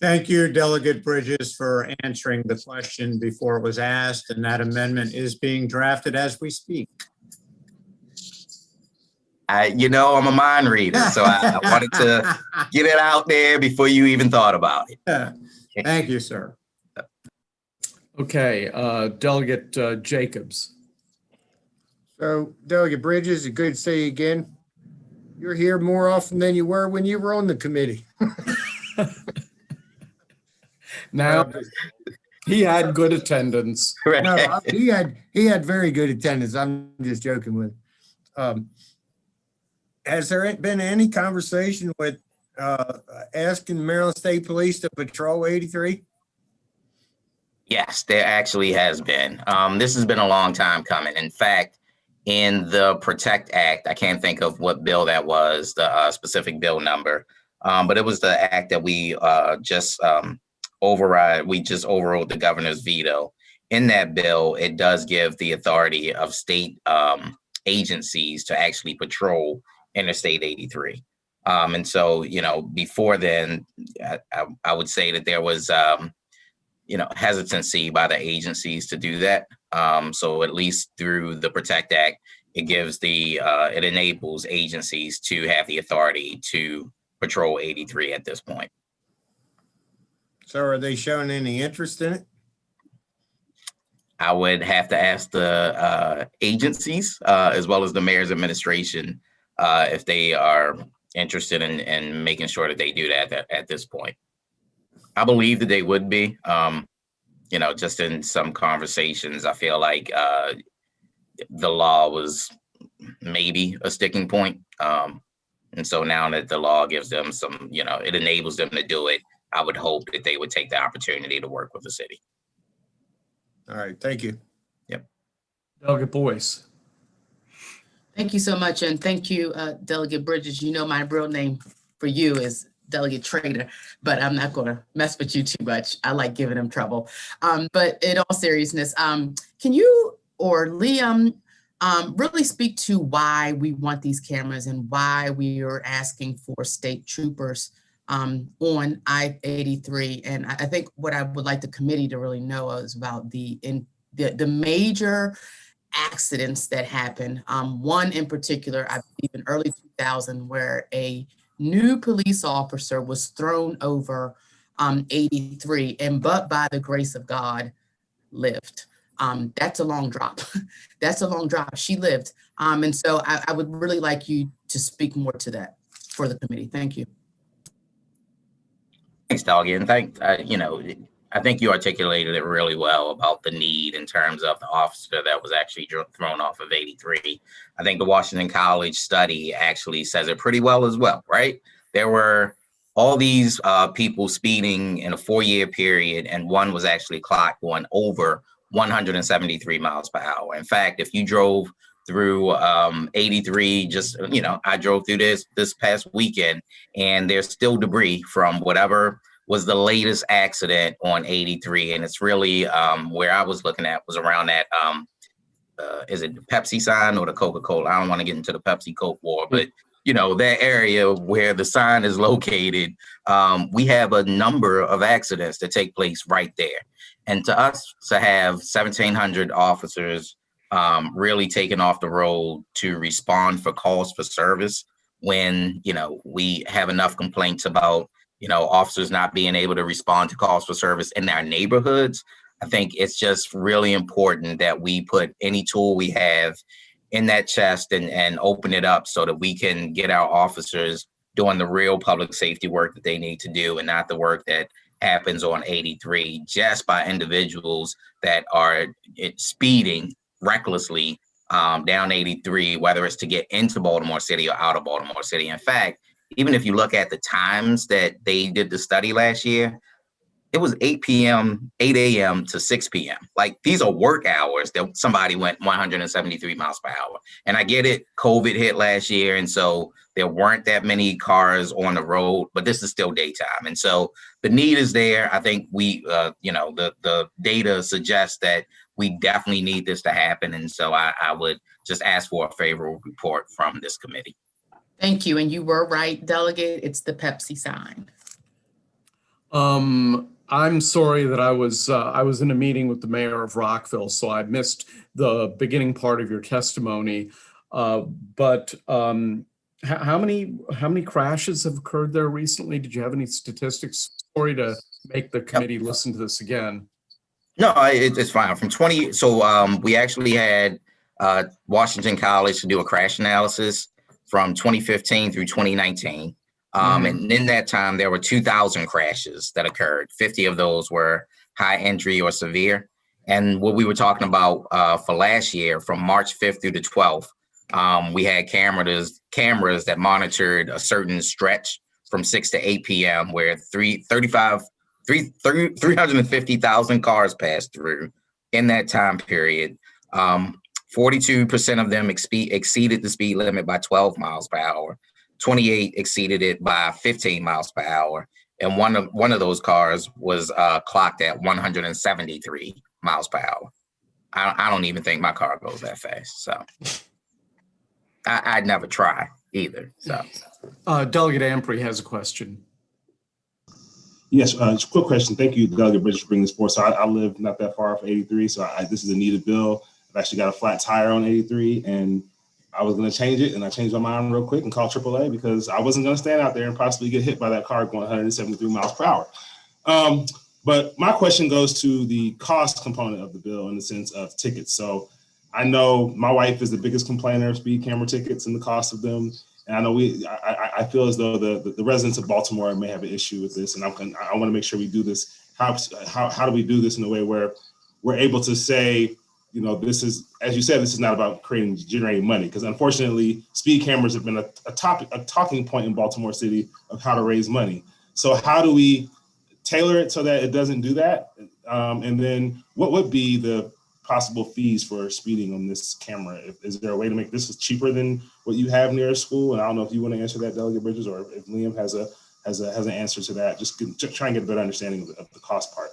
Thank you, Delegate Bridges, for answering the question before it was asked, and that amendment is being drafted as we speak. I'm a mind reader, so I wanted to get it out there before you even thought about it. Thank you, sir. Okay, Delegate Jacobs. So Delegate Bridges, it's good to see you again. You're here more often than you were when you were on the committee. Now, he had good attendance. No, he had very good attendance. I'm just joking with him. Has there been any conversation with asking Maryland State Police to patrol 83? Yes, there actually has been. This has been a long time coming. In fact, in the Protect Act, I can't think of what bill that was, the specific bill number, but it was the act that we just overrode the governor's veto. In that bill, it does give the authority of state agencies to actually patrol Interstate 83. And so, before then, I would say that there was, hesitancy by the agencies to do that. So at least through the Protect Act, it enables agencies to have the authority to patrol 83 at this point. So are they showing any interest in it? I would have to ask the agencies as well as the mayor's administration if they are interested in making sure that they do that at this point. I believe that they would be. Just in some conversations, I feel like the law was maybe a sticking point. And so now that the law gives them some, it enables them to do it, I would hope that they would take the opportunity to work with the city. All right, thank you. Yep. Delegate Boyce. Thank you so much. And thank you, Delegate Bridges. My real name for you is Delegate Trader, but I'm not going to mess with you too much. I like giving him trouble. But in all seriousness, can you or Liam really speak to why we want these cameras and why we are asking for state troopers on I-83? And I think what I would like the committee to really know is about the major accidents that happen. One in particular, I believe in early 2000, where a new police officer was thrown over 83 but by the grace of God lived. That's a long drop. That's a long drop. She lived. And so I would really like you to speak more to that for the committee. Thank you. Thanks, Delegate. And I think you articulated it really well about the need in terms of the officer that was actually thrown off of 83. I think the Washington College study actually says it pretty well as well, right? There were all these people speeding in a 4-year period, and one was actually clocked going over 173 miles per hour. In fact, if you drove through 83, just, I drove through this past weekend, and there's still debris from whatever was the latest accident on 83. And it's really where I was looking at was around that, is it the Pepsi sign or the Coca-Cola? I don't want to get into the Pepsi Coke war, but that area where the sign is located, we have a number of accidents that take place right there. And to us to have 1,700 officers really taking off the road to respond for calls for service when, we have enough complaints about, officers not being able to respond to calls for service in their neighborhoods. I think it's just really important that we put any tool we have in that chest and open it up so that we can get our officers doing the real public safety work that they need to do, and not the work that happens on 83 just by individuals that are speeding recklessly down 83, whether it's to get into Baltimore City or out of Baltimore City. In fact, even if you look at the times that they did the study last year, it was 8 a.m. to 6 p.m. Like, these are work hours that somebody went 173 miles per hour. And I get it, COVID hit last year, and so there weren't that many cars on the road, but this is still daytime. And so the need is there. I think we, the data suggests that we definitely need this to happen. And so I would just ask for a favorable report from this committee. Thank you. And you were right, Delegate. It's the Pepsi sign. I'm sorry that I was in a meeting with the mayor of Rockville, so I missed the beginning part of your testimony. But how many crashes have occurred there recently? Did you have any statistics? Sorry to make the committee listen to this again. No, it's fine. From 20, so we actually had Washington College to do a crash analysis from 2015 through 2019. And in that time, there were 2,000 crashes that occurred. 50 of those were high injury or severe. And what we were talking about for last year, from March 5th through the 12th, we had cameras that monitored a certain stretch from 6 to 8 p.m. where 350,000 cars passed through in that time period. 42% of them exceeded the speed limit by 12 miles per hour. 28 exceeded it by 15 miles per hour. And one of those cars was clocked at 173 miles per hour. I don't even think my car goes that fast. So I'd never try either. So Delegate Ampry has a question. Yes, just a quick question. Thank you, Delegate Bridges, for bringing this forward. So I live not that far off 83, so this is a needed bill. I've actually got a flat tire on 83, and I was going to change it, and I changed my mind real quick and called AAA because I wasn't going to stand out there and possibly get hit by that car going 173 miles per hour. But my question goes to the cost component of the bill in the sense of tickets. So I know my wife is the biggest complainer of speed camera tickets and the cost of them. And I know I feel as though the residents of Baltimore may have an issue with this, and I want to make sure we do this. How do we do this in a way where we're able to say, this is, as you said, this is not about generating money, because unfortunately, speed cameras have been a talking point in Baltimore City of how to raise money. So how do we tailor it so that it doesn't do that? And then what would be the possible fees for speeding on this camera? Is there a way to make this cheaper than what you have near a school? And I don't know if you want to answer that, Delegate Bridges, or if Liam has an answer to that. Just try and get a better understanding of the cost part.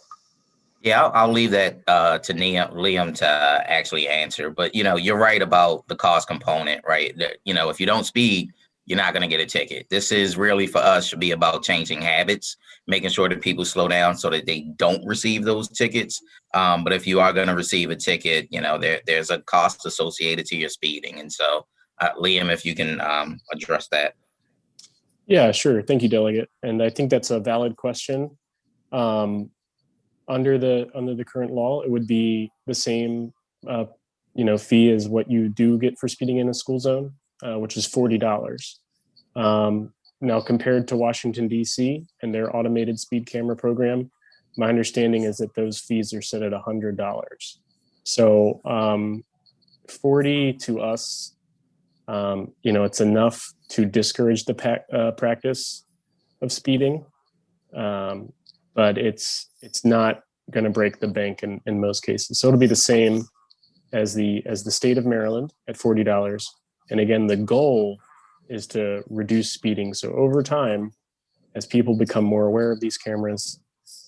Yeah, I'll leave that to Liam to actually answer. But, you're right about the cost component, right? That, if you don't speed, you're not going to get a ticket. This is really, for us, should be about changing habits, making sure that people slow down so that they don't receive those tickets. But if you are going to receive a ticket, there's a cost associated to your speeding. And so, Liam, if you can address that. Yeah, sure. Thank you, Delegate. And I think that's a valid question. Under the current law, it would be the same, fee as what you do get for speeding in a school zone, which is $40. Now, compared to Washington, D.C. and their automated speed camera program, my understanding is that those fees are set at $100. So 40 to us, it's enough to discourage the practice. of speeding, but it's not going to break the bank in most cases. So it'll be the same as the state of Maryland at $40. And again, the goal is to reduce speeding. So over time, as people become more aware of these cameras,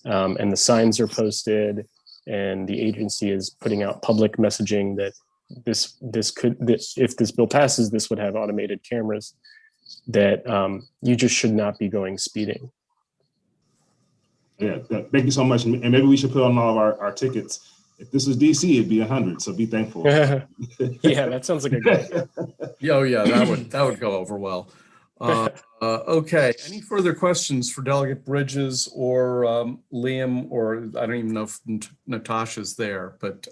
and the signs are posted, and the agency is putting out public messaging that if this bill passes, this would have automated cameras, that you just should not be going speeding. Yeah, thank you so much. And maybe we should put on all of our tickets. If this was DC, it'd be 100. So be thankful. Yeah, that sounds like a good idea. Oh yeah, that would go over well. Okay, any further questions for Delegate Bridges or Liam, or I don't even know if Natasha's there, but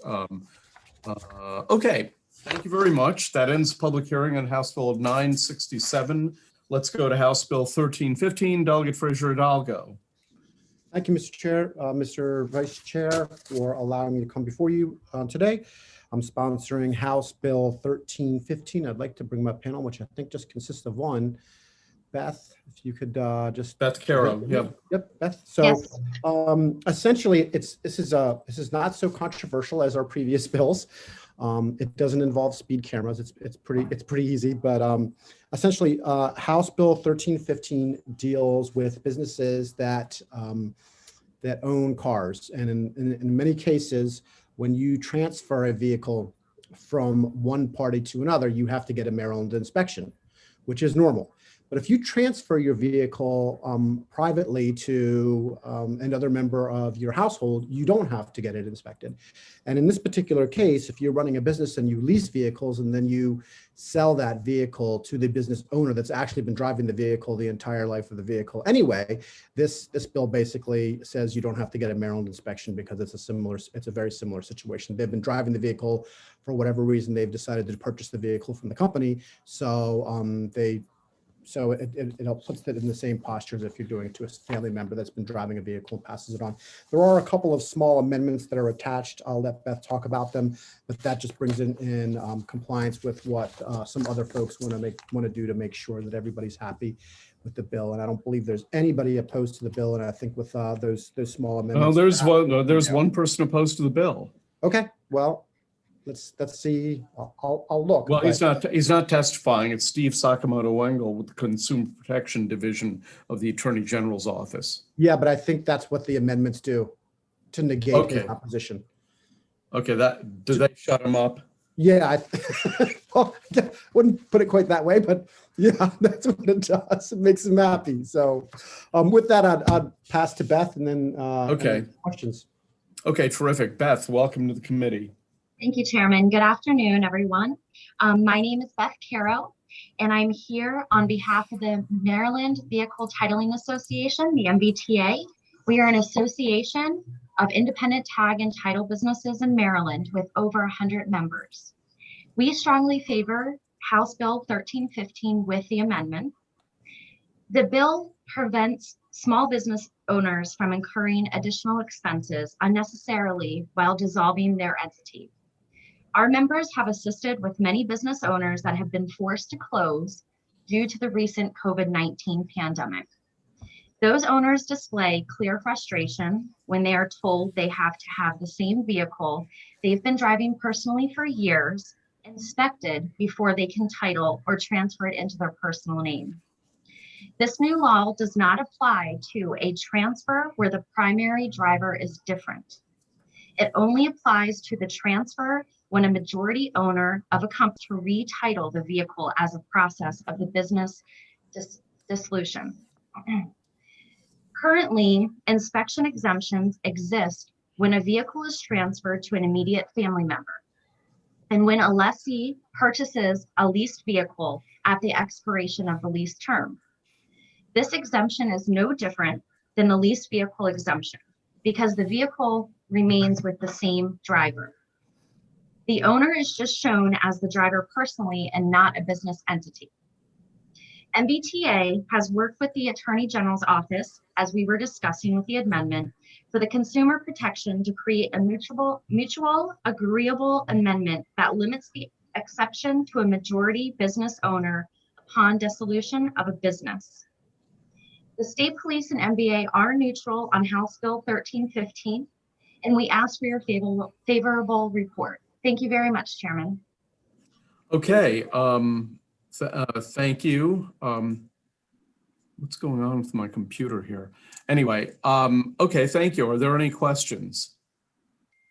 okay, thank you very much. That ends public hearing on House Bill 967. Let's go to House Bill 1315. Delegate Fraser Hidalgo. Thank you, Mr. Chair, Mr. Vice Chair, for allowing me to come before you today. I'm sponsoring House Bill 1315. I'd like to bring my panel, which I think just consists of one. Beth, if you could just. Beth Caro, yep. Yep, Beth. So yes. Essentially, this is not so controversial as our previous bills. It doesn't involve speed cameras. It's pretty easy, but essentially, House Bill 1315 deals with businesses that own cars, and in many cases, when you transfer a vehicle from one party to another, you have to get a Maryland inspection, which is normal. But if you transfer your vehicle privately to another member of your household, you don't have to get it inspected. And in this particular case, if you're running a business and you lease vehicles and then you sell that vehicle to the business owner that's actually been driving the vehicle the entire life of the vehicle anyway, this bill basically says you don't have to get a Maryland inspection because it's a very similar situation. They've been driving the vehicle for whatever reason. They've decided to purchase the vehicle from the company, so it puts it in the same posture as if you're doing it to a family member that's been driving a vehicle and passes it on. There are a couple of small amendments that are attached. I'll let Beth talk about them, but that just brings in compliance with what some other folks want to do to make sure that everybody's happy with the bill. And I don't believe there's anybody opposed to the bill. And I think with those small amendments. Oh, there's one person opposed to the bill. Okay, well. Let's see. I'll look. Well, he's not testifying. It's Steve Sakamoto Wengel with the Consumer Protection Division of the Attorney General's office. Yeah, but I think that's what the amendments do, to negate his opposition. Okay, do they shut him up? Yeah, well, I wouldn't put it quite that way, but yeah, that's what it does. It makes him happy. So with that, I'd pass to Beth and then okay. Questions. Okay, terrific. Beth, welcome to the committee. Thank you, Chairman. Good afternoon, everyone. My name is Beth Caro, and I'm here on behalf of the Maryland Vehicle Titling Association, the MVTA. We are an association of independent tag and title businesses in Maryland with over 100 members. We strongly favor House Bill 1315 with the amendment. The bill prevents small business owners from incurring additional expenses unnecessarily while dissolving their entity. Our members have assisted with many business owners that have been forced to close due to the recent COVID-19 pandemic. Those owners display clear frustration when they are told they have to have the same vehicle they've been driving personally for years inspected before they can title or transfer it into their personal name. This new law does not apply to a transfer where the primary driver is different. It only applies to the transfer when a majority owner of a company to retitle the vehicle as a process of the business dissolution. Currently, inspection exemptions exist when a vehicle is transferred to an immediate family member and when a lessee purchases a leased vehicle at the expiration of the lease term. This exemption is no different than the leased vehicle exemption because the vehicle remains with the same driver. The owner is just shown as the driver personally and not a business entity. MBTA has worked with the Attorney General's office, as we were discussing with the amendment, for the consumer protection to create a mutual agreeable amendment that limits the exception to a majority business owner upon dissolution of a business. The state police and MBA are neutral on House Bill 1315, and we ask for your favorable report. Thank you very much, Chairman. Okay, thank you. What's going on with my computer here? Anyway, okay, thank you. Are there any questions?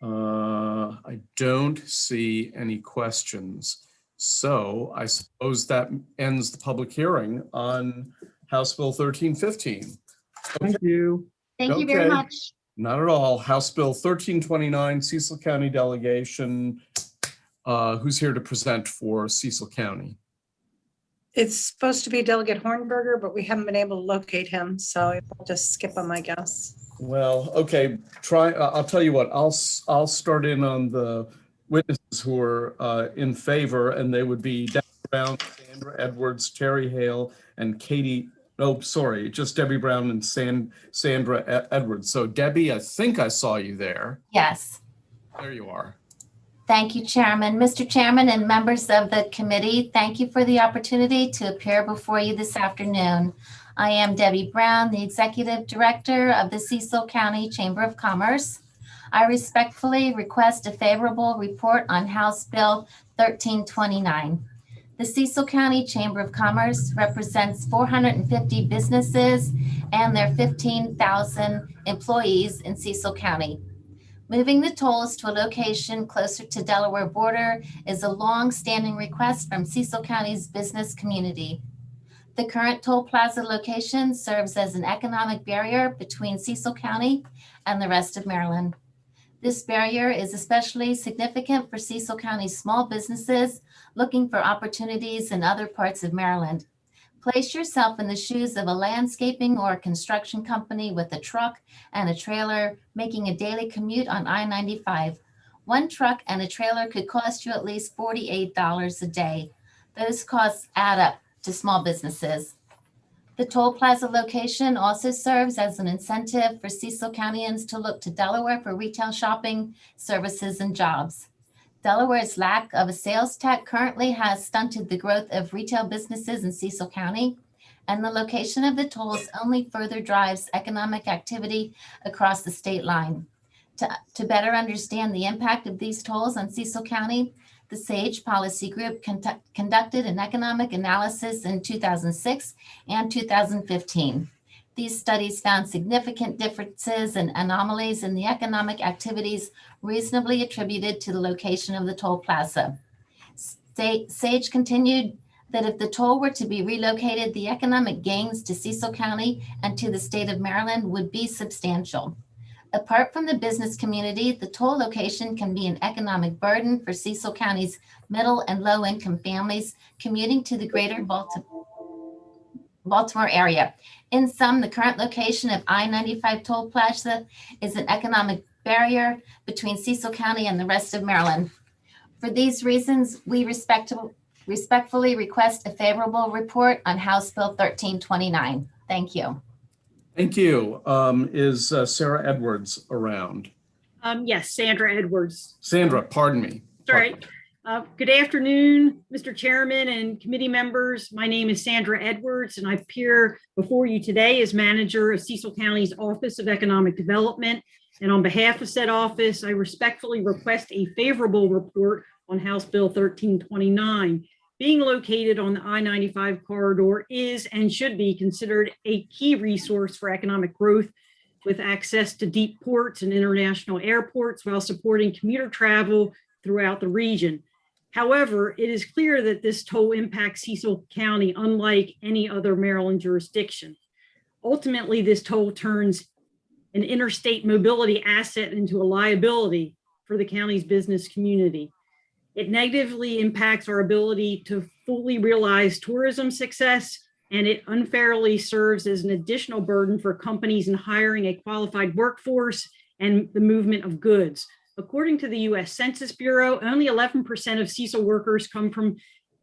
I don't see any questions. So I suppose that ends the public hearing on House Bill 1315. Thank you. Thank you very much. Not at all. House Bill 1329, Cecil County Delegation. Who's here to present for Cecil County? It's supposed to be Delegate Hornberger, but we haven't been able to locate him, so we'll just skip him, I guess. Well, okay, I'll tell you what, I'll start in on the witnesses who are in favor, and they would be Debbie Brown, Sandra Edwards, Terry Hale, and Katie, oh, sorry, just Debbie Brown and Sandra Edwards. So Debbie, I think I saw you there. Yes. There you are. Thank you, Chairman. Mr. Chairman and members of the committee, thank you for the opportunity to appear before you this afternoon. I am Debbie Brown, the Executive Director of the Cecil County Chamber of Commerce. I respectfully request a favorable report on House Bill 1329. The Cecil County Chamber of Commerce represents 450 businesses and their 15,000 employees in Cecil County. Moving the tolls to a location closer to Delaware border is a long-standing request from Cecil County's business community. The current toll plaza location serves as an economic barrier between Cecil County and the rest of Maryland. This barrier is especially significant for Cecil County's small businesses looking for opportunities in other parts of Maryland. Place yourself in the shoes of a landscaping or construction company with a truck and a trailer making a daily commute on I-95. One truck and a trailer could cost you at least $48 a day. Those costs add up to small businesses. The toll plaza location also serves as an incentive for Cecil Countyans to look to Delaware for retail shopping, services, and jobs. Delaware's lack of a sales tax currently has stunted the growth of retail businesses in Cecil County, and the location of the tolls only further drives economic activity across the state line. To better understand the impact of these tolls on Cecil County, the SAGE Policy Group conducted an economic analysis in 2006 and 2015. These studies found significant differences and anomalies in the economic activities reasonably attributed to the location of the toll plaza. SAGE continued that if the toll were to be relocated, the economic gains to Cecil County and to the state of Maryland would be substantial. Apart from the business community, the toll location can be an economic burden for Cecil County's middle and low income families commuting to the greater Baltimore area. In sum, the current location of I-95 toll plaza is an economic barrier between Cecil County and the rest of Maryland. For these reasons, we respectfully request a favorable report on House Bill 1329. Thank you. Thank you. Is Sarah Edwards around? Yes, Sandra Edwards. Sandra, pardon me. All right. Good afternoon, Mr. Chairman and committee members. My name is Sandra Edwards, and I appear before you today as manager of Cecil County's Office of Economic Development. And on behalf of said office, I respectfully request a favorable report on House Bill 1329. Being located on the I-95 corridor is and should be considered a key resource for economic growth, with access to deep ports and international airports while supporting commuter travel throughout the region. However, it is clear that this toll impacts Cecil County unlike any other Maryland jurisdiction. Ultimately, this toll turns an interstate mobility asset into a liability for the county's business community. It negatively impacts our ability to fully realize tourism success, and it unfairly serves as an additional burden for companies in hiring a qualified workforce and the movement of goods. According to the U.S. Census Bureau, only 11% of Cecil workers come from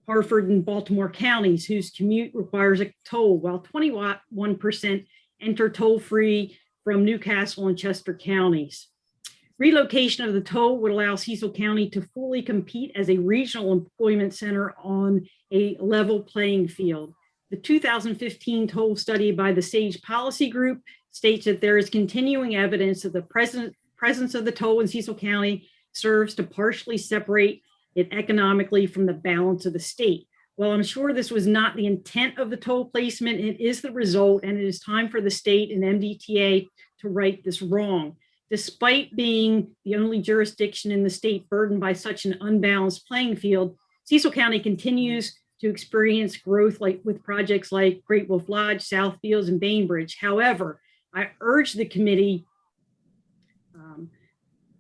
Harford and Baltimore counties, whose commute requires a toll, while 21% enter toll-free from Newcastle and Chester counties. Relocation of the toll would allow Cecil County to fully compete as a regional employment center on a level playing field. The 2015 toll study by the SAGE Policy Group states that there is continuing evidence that the presence of the toll in Cecil County serves to partially separate it economically from the balance of the state. Well, I'm sure this was not the intent of the toll placement. It is the result, and it is time for the state and MDTA to right this wrong. Despite being the only jurisdiction in the state burdened by such an unbalanced playing field, Cecil County continues to experience growth like with projects like Great Wolf Lodge, Southfields, and Bainbridge. However, I urge the committee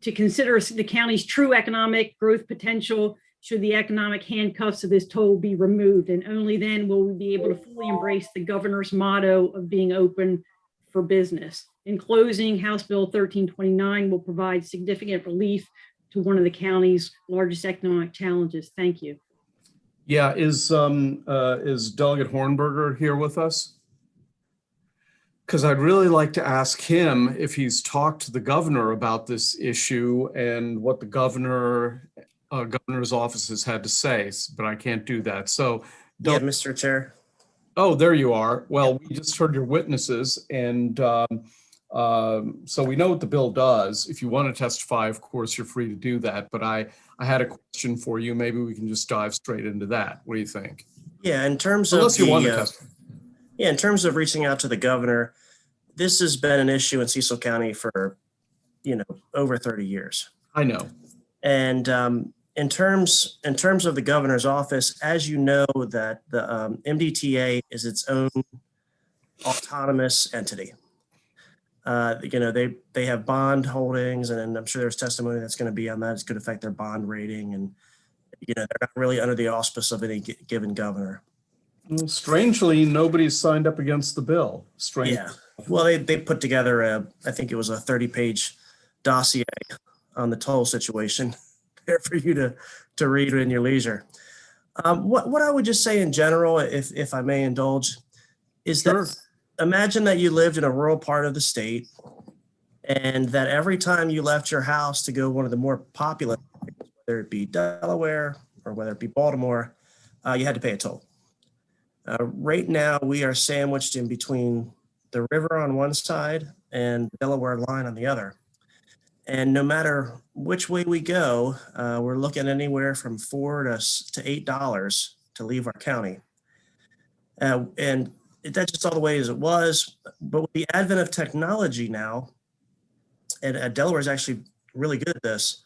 to consider the county's true economic growth potential should the economic handcuffs of this toll be removed. And only then will we be able to fully embrace the governor's motto of being open for business. In closing, House Bill 1329 will provide significant relief to one of the county's largest economic challenges. Thank you. Yeah, is Delegate Hornberger here with us? Because I'd really like to ask him if he's talked to the governor about this issue and what the governor's office has had to say, but I can't do that. So, yeah, Mr. Chair. Oh, there you are. Well, we just heard your witnesses, and so we know what the bill does. If you want to testify, of course, you're free to do that. But I had a question for you. Maybe we can just dive straight into that. What do you think? Yeah, in terms Unless of you want to testify. Yeah, in terms of reaching out to the governor, this has been an issue in Cecil County for, over 30 years. I know. And in terms of the governor's office, as you know, that the MDTA is its own autonomous entity. They have bond holdings, and I'm sure there's testimony that's going to be on that. It's going to affect their bond rating, and they're not really under the auspice of any given governor. Well, strangely, nobody's signed up against the bill. Strange. Yeah. Well, they put together I think it was a 30-page dossier on the toll situation there for you to read in your leisure. What I would just say in general, if I may indulge, is that imagine that you lived in a rural part of the state, and that every time you left your house to go one of the more popular, whether it be Delaware or whether it be Baltimore, you had to pay a toll. Right now, we are sandwiched in between the river on one side and the Delaware line on the other. And no matter which way we go, we're looking anywhere from $4 to $8 to leave our county. And that's just all the way as it was. But with the advent of technology now, and Delaware is actually really good at this,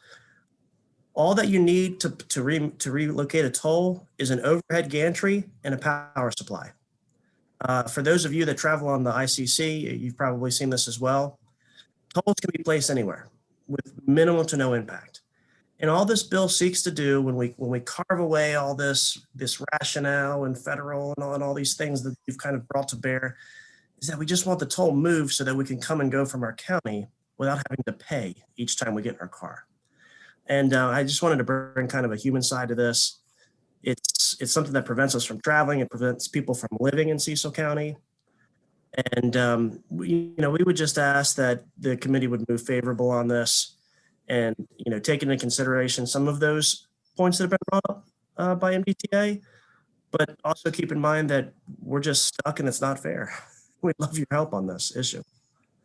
all that you need to relocate a toll is an overhead gantry and a power supply. For those of you that travel on the ICC, you've probably seen this as well. Tolls can be placed anywhere with minimal to no impact. And all this bill seeks to do when we carve away all this rationale and federal and all these things that you've kind of brought to bear, is that we just want the toll moved so that we can come and go from our county without having to pay each time we get in our car. And I just wanted to bring kind of a human side to this. It's something that prevents us from traveling. It prevents people from living in Cecil County. And we would just ask that the committee would move favorable on this, and take into consideration some of those points that have been brought up by MDTA, but also keep in mind that we're just stuck and it's not fair. We'd love your help on this issue.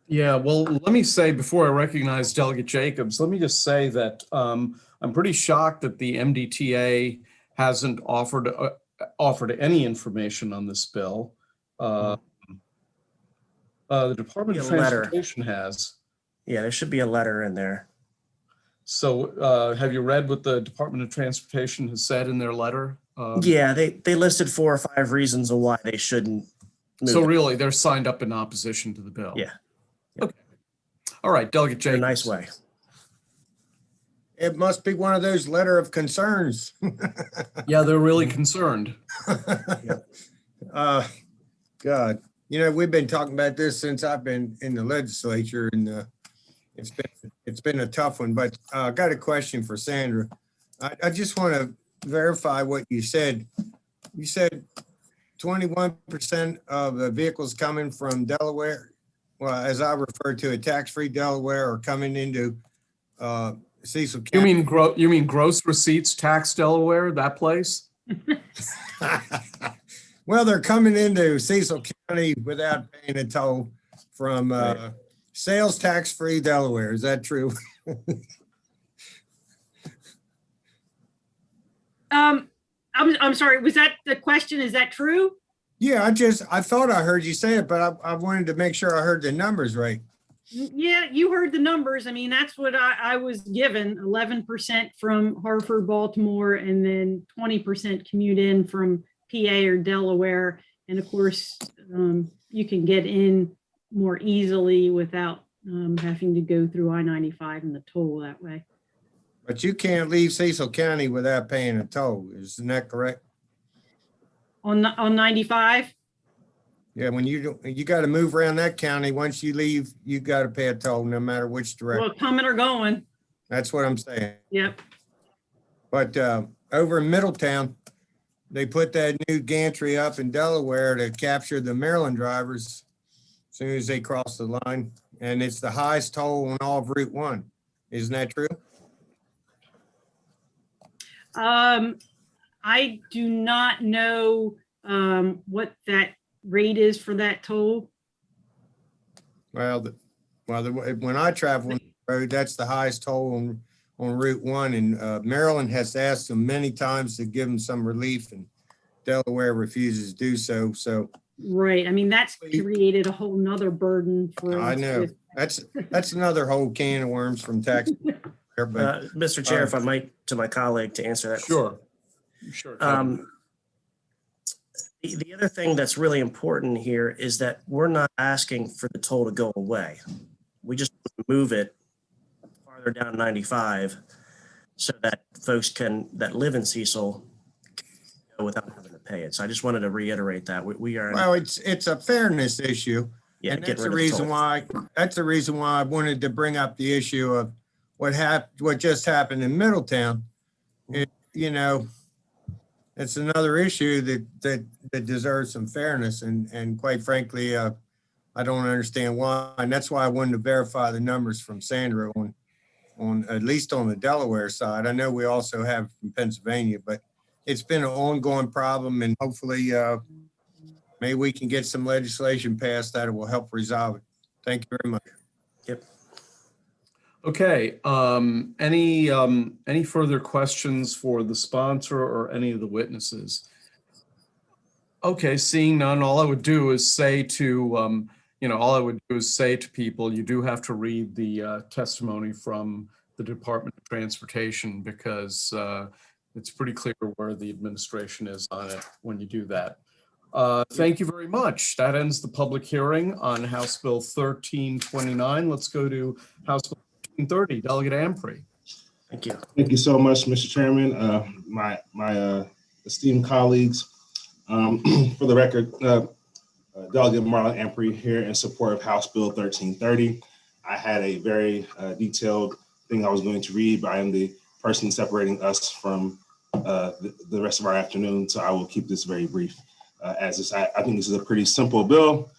Yeah, well, let me say before I recognize Delegate Jacobs, let me just say that I'm pretty shocked that the MDTA hasn't offered any information on this bill. The Department of Transportation has. Yeah, there should be a letter in there. So have you read what the Department of Transportation has said in their letter? Yeah, they listed 4 or 5 reasons of why they shouldn't move So it. really, they're signed up in opposition to the bill. Yeah. Okay. All right, Delegate Jacobs. In a nice way. It must be one of those letter of concerns. Yeah, they're really concerned. God, we've been talking about this since I've been in the legislature, and it's been a tough one. But I got a question for Sandra. I just want to verify what you said. You said 21% of the vehicles coming from Delaware, well, as I refer to it, tax-free Delaware, are coming into Cecil County. You mean gross receipts tax Delaware, that place? Well, they're coming into Cecil County without paying a toll from sales tax-free Delaware. Is that true? I'm sorry, was that the question? Is that true? Yeah, I thought I heard you say it, but I wanted to make sure I heard the numbers right. Yeah, you heard the numbers. I mean, that's what I was given, 11% from Hartford, Baltimore, and then 20% commute in from PA or Delaware. And of course, you can get in more easily without having to go through I-95 and the toll that way. But you can't leave Cecil County without paying a toll. Isn't that correct? On 95? Yeah, when you got to move around that county, once you leave, you got to pay a toll no matter which direction. Well, coming or going. That's what I'm saying. Yep. But over in Middletown, they put that new gantry up in Delaware to capture the Maryland drivers as soon as they cross the line. And it's the highest toll on all of Route 1. Isn't that true? I do not know what that rate is for that toll. Well, when I travel on the road, that's the highest toll on Route 1. And Maryland has asked them many times to give them some relief, and Delaware refuses to do so. So right. I mean, that's created a whole nother burden for I know. That's another whole can of worms from tax. Mr. Chair, if I might, to my colleague to answer that. Sure. The other thing that's really important here is that we're not asking for the toll to go away. We just move it farther down 95 so that folks that live in Cecil can go without having to pay it. So I just wanted to reiterate that we are. Well, it's a fairness issue. Yeah, and that's the reason why I wanted to bring up the issue of what just happened in Middletown. It's another issue that deserves some fairness, and quite frankly, I don't understand why. And that's why I wanted to verify the numbers from Sandra on at least on the Delaware side. I know we also have from Pennsylvania, but it's been an ongoing problem, and hopefully maybe we can get some legislation passed that will help resolve it. Thank you very much. Yep. Okay, any further questions for the sponsor or any of the witnesses? Okay, seeing none, all I would do is say to, people, you do have to read the testimony from the Department of Transportation, because it's pretty clear where the administration is on it when you do that. Thank you very much. That ends the public hearing on House Bill 1329. Let's go to House Bill 1330. Delegate Ampry. Thank you. Thank you so much, Mr. Chairman. My esteemed colleagues, for the record, Delegate Marlon Ampry here in support of House Bill 1330. I had a very detailed thing I was going to read, but I am the person separating us from the rest of our afternoon, so I will keep this very brief. I think this is a pretty simple bill.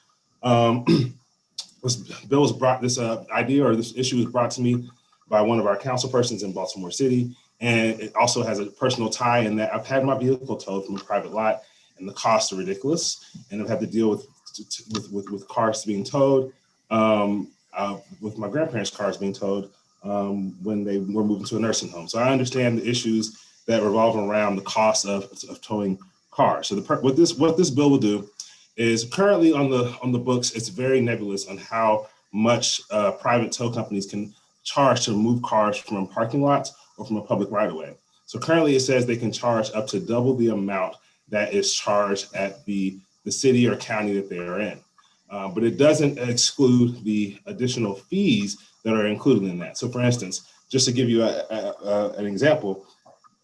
This idea or this issue was brought to me by one of our council persons in Baltimore City, and it also has a personal tie in that I've had my vehicle towed from a private lot, and the costs are ridiculous, and I've had to deal with cars being towed, with my grandparents' cars being towed when they were moving to a nursing home. So I understand the issues that revolve around the cost of towing cars. So what this bill will do is, currently on the books, it's very nebulous on how much private tow companies can charge to move cars from parking lots or from a public right-of-way. So currently it says they can charge up to double the amount that is charged at the city or county that they are in. But it doesn't exclude the additional fees that are included in that. So for instance, just to give you an example,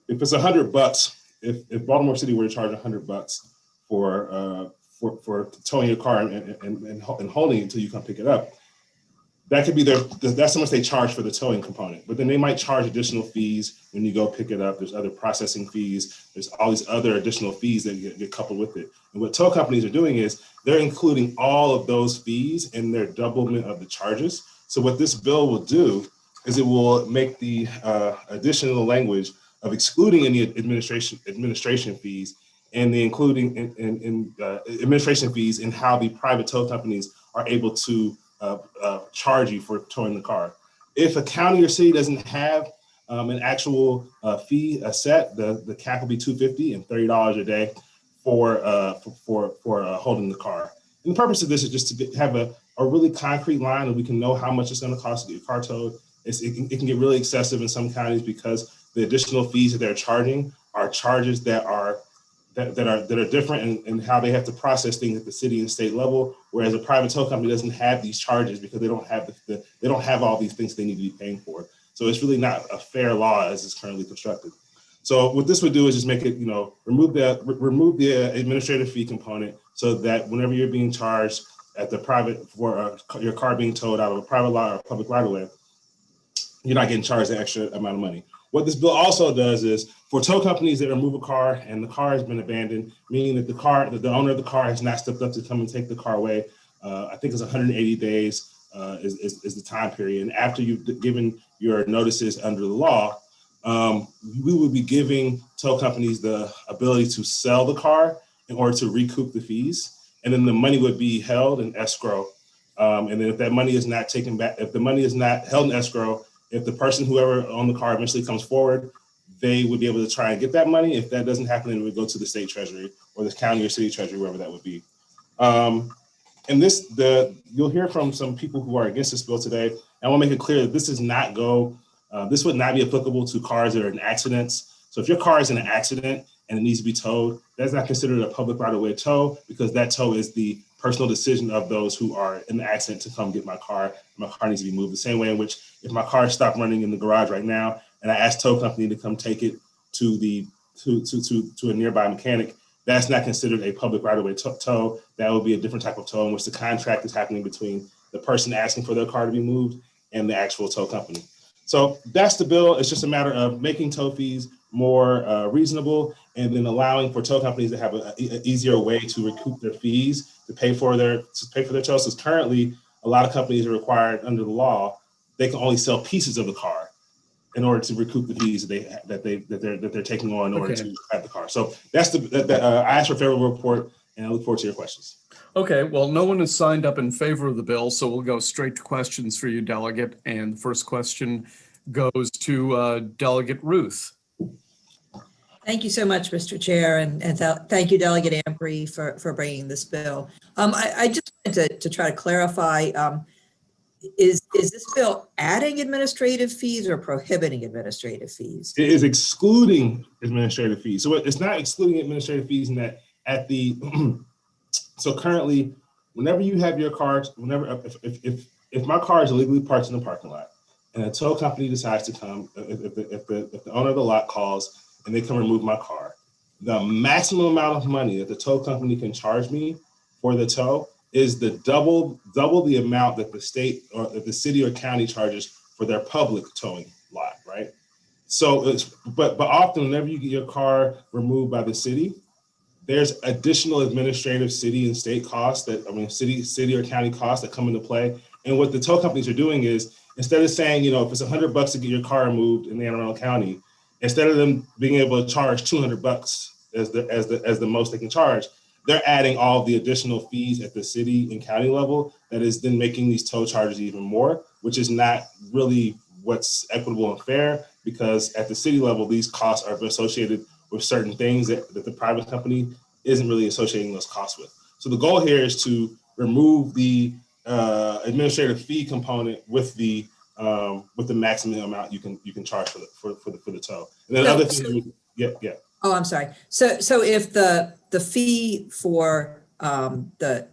if it's $100, if Baltimore City were to charge $100 for towing your car and holding it until you come pick it up, that could be that's how much they charge for the towing component. But then they might charge additional fees when you go pick it up. There's other processing fees. There's all these other additional fees that get coupled with it. And what tow companies are doing is they're including all of those fees in their doublement of the charges. So what this bill will do is it will make the additional language of excluding any administration fees and the including in administration fees and how the private tow companies are able to charge you for towing the car. If a county or city doesn't have an actual fee set, the cap will be $250 and $30 a day for holding the car. And the purpose of this is just to have a really concrete line that we can know how much it's going to cost to get your car towed. It can get really excessive in some counties because the additional fees that they're charging are charges that are different in how they have to process things at the city and state level, whereas a private tow company doesn't have these charges because they don't have all these things they need to be paying for. So it's really not a fair law as it's currently constructed. So what this would do is just make it, remove the administrative fee component so that whenever you're being charged at the private for your car being towed out of a private lot or a public right of way, you're not getting charged an extra amount of money. What this bill also does is for tow companies that remove a car and the car has been abandoned, meaning that the owner of the car has not stepped up to come and take the car away. I think it's 180 days is the time period. And after you've given your notices under the law, we would be giving tow companies the ability to sell the car in order to recoup the fees. And then the money would be held in escrow. And then if that money is not taken back, if the money is not held in escrow, if the person, whoever owned the car eventually comes forward, they would be able to try and get that money. If that doesn't happen, then it would go to the state treasury or the county or city treasury, wherever that would be. And you'll hear from some people who are against this bill today. I want to make it clear that this does not go, this would not be applicable to cars that are in accidents. So if your car is in an accident and it needs to be towed, that's not considered a public right-of-way tow because that tow is the personal decision of those who are in the accident to come get my car. My car needs to be moved the same way in which if my car stopped running in the garage right now and I asked tow company to come take it to a nearby mechanic, that's not considered a public right-of-way tow. That would be a different type of tow in which the contract is happening between the person asking for their car to be moved and the actual tow company. So that's the bill. It's just a matter of making tow fees more reasonable and then allowing for tow companies to have an easier way to recoup their fees to pay for their tows. Because currently, a lot of companies are required under the law, they can only sell pieces of the car in order to recoup the fees that they're taking on in order to have the car. So that's I asked for a favorable report and I look forward to your questions. Okay, well, no one has signed up in favor of the bill, so we'll go straight to questions for you, Delegate. And the first question goes to Delegate Ruth. Thank you so much, Mr. Chair, and thank you, Delegate Ampry, for bringing this bill. I just wanted to try to clarify, is this bill adding administrative fees or prohibiting administrative fees? It is excluding administrative fees. So it's not excluding administrative fees in that at the, so currently, whenever you have your car, if my car is illegally parked in the parking lot and a tow company decides to come, if the owner of the lot calls and they come remove my car, the maximum amount of money that the tow company can charge me for the tow is the double the amount that the state or that the city or county charges for their public towing lot, right? So but often whenever you get your car removed by the city, there's additional administrative city and state costs city or county costs that come into play. And what the tow companies are doing is instead of saying, if it's $100 to get your car removed in Anne Arundel County, instead of them being able to charge $200 as the most they can charge, they're adding all the additional fees at the city and county level that is then making these tow charges even more, which is not really what's equitable and fair because at the city level, these costs are associated with certain things that the private company isn't really associating those costs with. So the goal here is to remove the administrative fee component with the maximum amount you can charge for the tow. And then other things, yeah. Oh, I'm sorry. So if the fee for the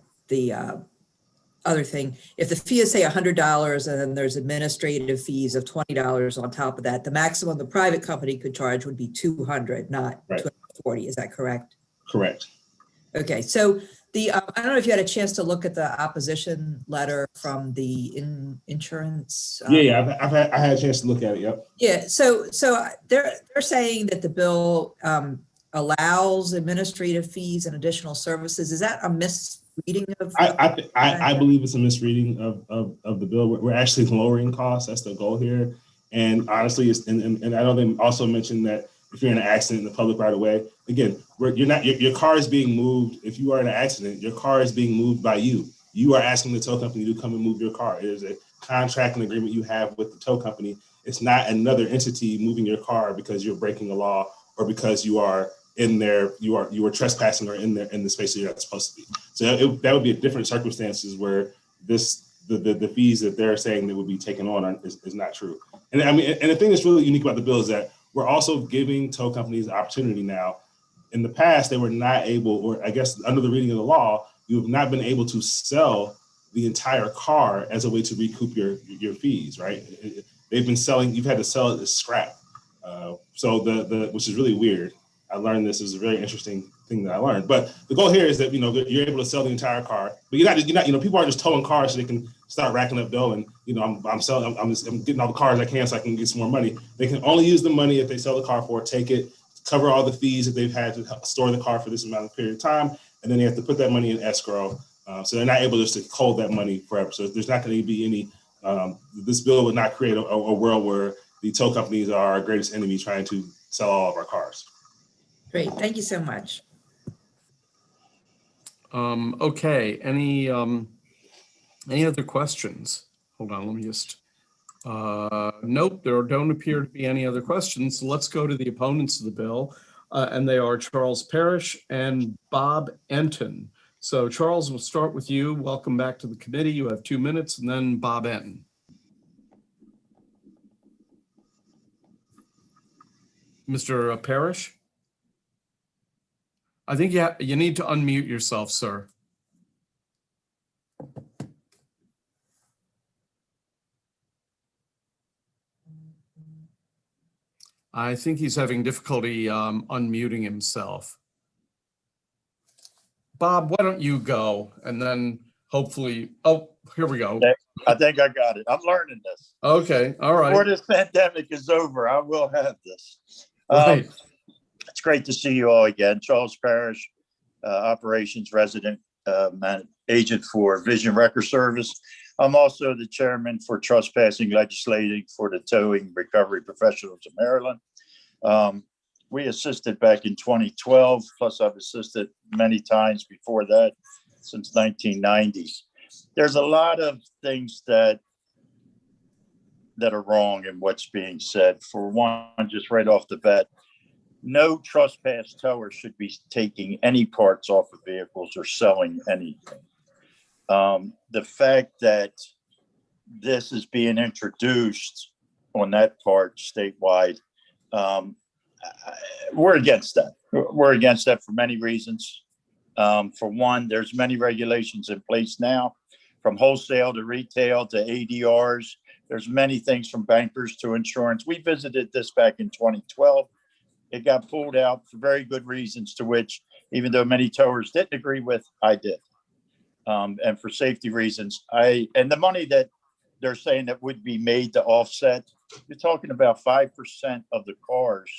other thing, if the fee is say $100 and then there's administrative fees of $20 on top of that, the maximum the private company could charge would be $200, not $240. Is that correct? Correct. Okay. So I don't know if you had a chance to look at the opposition letter from the insurance. Yeah, I had a chance to look at it. Yep. Yeah. So they're saying that the bill allows administrative fees and additional services. Is that a misreading of? I believe it's a misreading of the bill. We're actually lowering costs. That's the goal here. And honestly, and I know they also mentioned that if you're in an accident in the public right away. Again, your car is being moved. If you are in an accident, your car is being moved by you. You are asking the tow company to come and move your car. It is a contract and agreement you have with the tow company. It's not another entity moving your car because you're breaking a law or because you are in there, you are trespassing or in the space that you're not supposed to be. So that would be a different circumstances where the fees that they're saying that would be taken on is not true. And I mean, and the thing that's really unique about the bill is that we're also giving tow companies the opportunity now. In the past, they were not able, or I guess under the reading of the law, you have not been able to sell the entire car as a way to recoup your fees, right? They've been selling, you've had to sell it as scrap. So which is really weird. I learned this is a very interesting thing that I learned. But the goal here is that, you're able to sell the entire car, but you're not, people aren't just towing cars so they can start racking up dough and, I'm getting all the cars I can so I can get some more money. They can only use the money if they sell the car for, take it, cover all the fees that they've had to store the car for this amount of period of time. And then they have to put that money in escrow. So they're not able just to hold that money forever. So there's not going to be any, this bill would not create a world where the tow companies are our greatest enemy trying to sell all of our cars. Great, thank you so much. Okay, any other questions? Hold on, let me just, nope, there don't appear to be any other questions. So let's go to the opponents of the bill, and they are Charles Parrish and Bob Enton. So Charles, we'll start with you. Welcome back to the committee. You have 2 minutes, and then Bob Enton. Mr. Parrish? I think you need to unmute yourself, sir. I think he's having difficulty unmuting himself. Bob, why don't you go and then hopefully, oh, here we go. I think I got it. I'm learning this. Okay, all right. Before this pandemic is over, I will have this. Right. It's great to see you all again. Charles Parrish, Operations Resident Agent for Vision Record Service. I'm also the chairman for trespassing legislating for the Towing Recovery Professionals of Maryland. We assisted back in 2012, plus I've assisted many times before that since 1990s. There's a lot of things that are wrong in what's being said. For one, just right off the bat, no trespass tower should be taking any parts off of vehicles or selling anything. The fact that this is being introduced on that part statewide, we're against that. We're against that for many reasons. For one, there's many regulations in place now, from wholesale to retail to ADRs. There's many things from bankers to insurance. We visited this back in 2012. It got pulled out for very good reasons, to which, even though many towers didn't agree with, I did. And for safety reasons, and the money that they're saying that would be made to offset, you're talking about 5% of the cars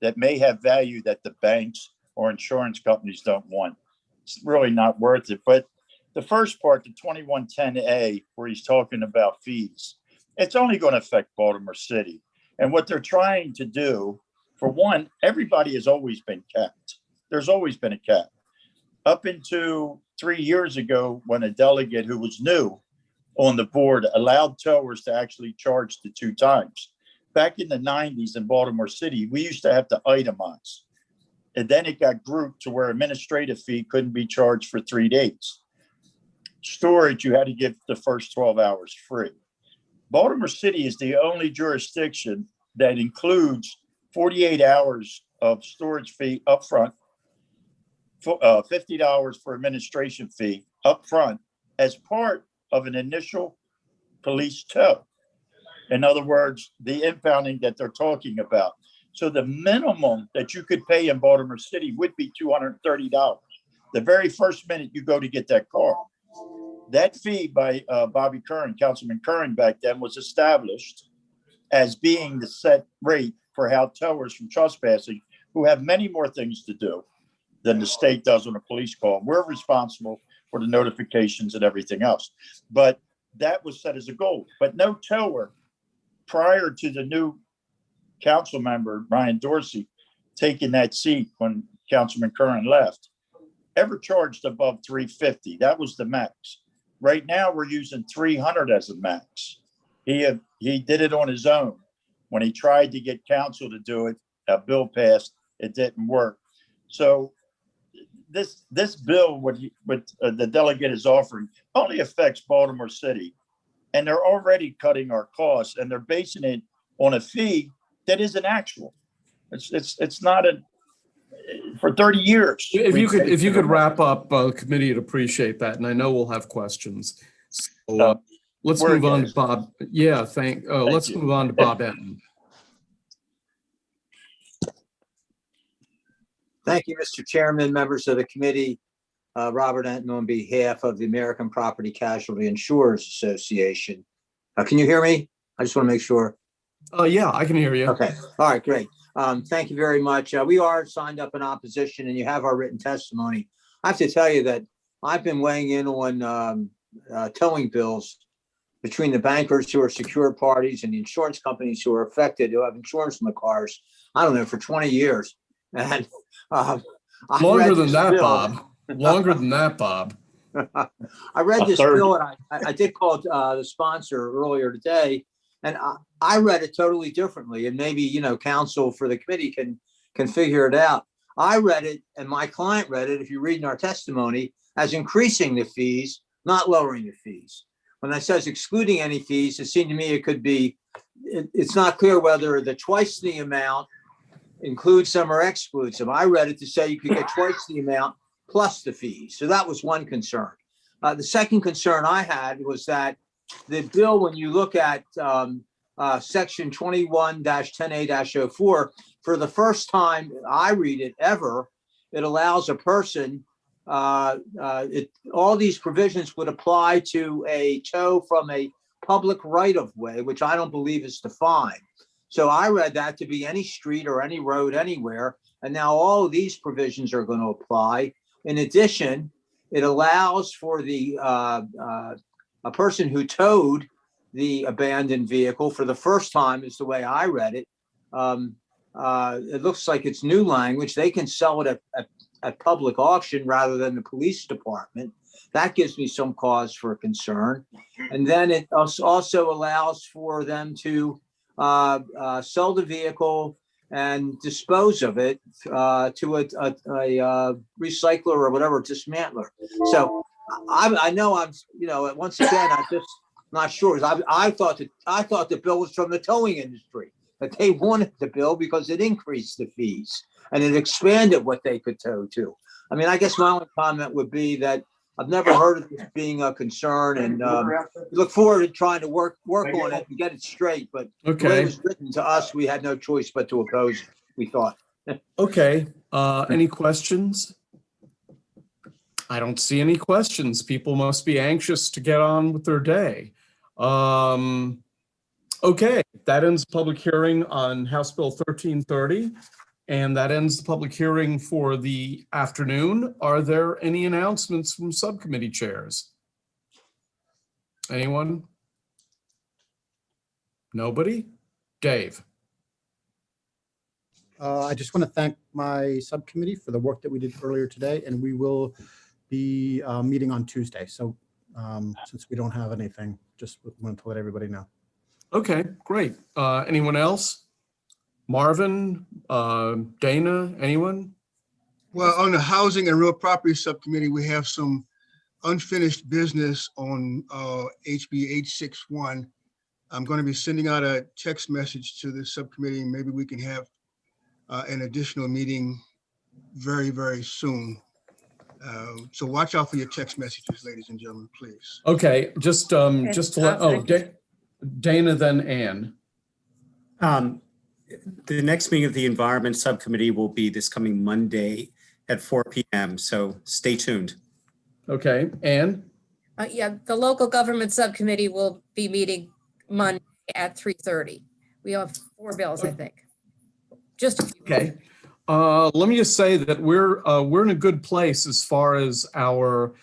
that may have value that the banks or insurance companies don't want. It's really not worth it. But the first part, the 2110A, where he's talking about fees, it's only going to affect Baltimore City. And what they're trying to do, for one, everybody has always been capped. There's always been a cap. Up into 3 years ago, when a delegate who was new on the board allowed towers to actually charge the 2 times. Back in the 90s in Baltimore City, we used to have to itemize. And then it got grouped to where administrative fee couldn't be charged for 3 days. Storage, you had to give the first 12 hours free. Baltimore City is the only jurisdiction that includes 48 hours of storage fee up front, $50 for administration fee up front as part of an initial police tow. In other words, the impounding that they're talking about. So the minimum that you could pay in Baltimore City would be $230. The very first minute you go to get that car. That fee by Bobby Curran, Councilman Curran back then, was established as being the set rate for how towers from trespassing, who have many more things to do than the state does on a police call. We're responsible for the notifications and everything else. But that was set as a goal. But no tower prior to the new council member, Brian Dorsey, taking that seat when Councilman Curran left, ever charged above 350. That was the max. Right now, we're using 300 as a max. He did it on his own. When he tried to get council to do it, a bill passed, it didn't work. So this bill, what the delegate is offering, only affects Baltimore City. And they're already cutting our costs, and they're basing it on a fee that isn't actual. It's not for 30 years. If you could wrap up, committee would appreciate that, and I know we'll have questions. So let's move on to Bob. Yeah, let's move on to Bob Enton. Thank you, Mr. Chairman, members of the committee. Robert Enton on behalf of the American Property Casualty Insurers Association. Can you hear me? I just want to make sure. Yeah, I can hear you. Okay. All right, great. Thank you very much. We are signed up in opposition, and you have our written testimony. I have to tell you that I've been weighing in on towing bills between the bankers who are secured parties and the insurance companies who are affected, who have insurance on the cars, I don't know, for 20 years. And longer than that, Bob. Longer than that, Bob. I read this bill, and I did call the sponsor earlier today, and I read it totally differently. And maybe, counsel for the committee can figure it out. I read it, and my client read it, if you read in our testimony, as increasing the fees, not lowering the fees. When it says excluding any fees, it seemed to me it could be, it's not clear whether the twice the amount includes some or excludes some. I read it to say you could get twice the amount plus the fees. So that was one concern. The second concern I had was that the bill, when you look at section 21-10A-04, for the first time I read it ever, it allows a person, all these provisions would apply to a tow from a public right-of-way, which I don't believe is defined. So I read that to be any street or any road anywhere. And now all of these provisions are going to apply. In addition, it allows for the a person who towed the abandoned vehicle for the first time, is the way I read it. It looks like it's new language. They can sell it at public auction rather than the police department. That gives me some cause for concern. And then it also allows for them to sell the vehicle and dispose of it to a recycler or whatever, dismantler. So I know I'm, once again, I'm just not sure. I thought the bill was from the towing industry, that they wanted the bill because it increased the fees and it expanded what they could tow to. I mean, I guess my only comment would be that I've never heard of this being a concern, and we look forward to trying to work on it and get it straight. But the way it was written to us, we had no choice but to oppose it, we thought. Okay. Any questions? I don't see any questions. People must be anxious to get on with their day. Okay, that ends public hearing on House Bill 1330. And that ends the public hearing for the afternoon. Are there any announcements from subcommittee chairs? Anyone? Nobody? Dave. I just want to thank my subcommittee for the work that we did earlier today, and we will be meeting on Tuesday. So since we don't have anything, just wanted to let everybody know. Okay, great. Anyone else? Marvin, Dana, anyone? Well, on the Housing and Real Property Subcommittee, we have some unfinished business on HB 861. I'm going to be sending out a text message to the subcommittee. Maybe we can have an additional meeting very, very soon. So watch out for your text messages, ladies and gentlemen, please. Okay, just to let, Dana, then Ann. The next meeting of the Environment Subcommittee will be this coming Monday at 4 p.m. So stay tuned. Okay, Ann? Yeah, the Local Government Subcommittee will be meeting Monday at 3:30. We have 4 bills, I think. Just a few. Okay. Let me just say that we're in a good place as far as our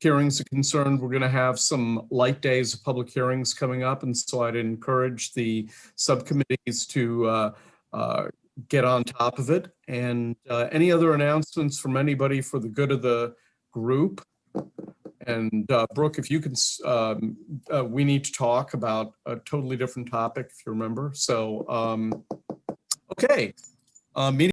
hearings are concerned. We're going to have some light days of public hearings coming up, and so I'd encourage the subcommittees to get on top of it. And any other announcements from anybody for the good of the group? And Brooke, if you can, we need to talk about a totally different topic, if you remember. So, okay. Meeting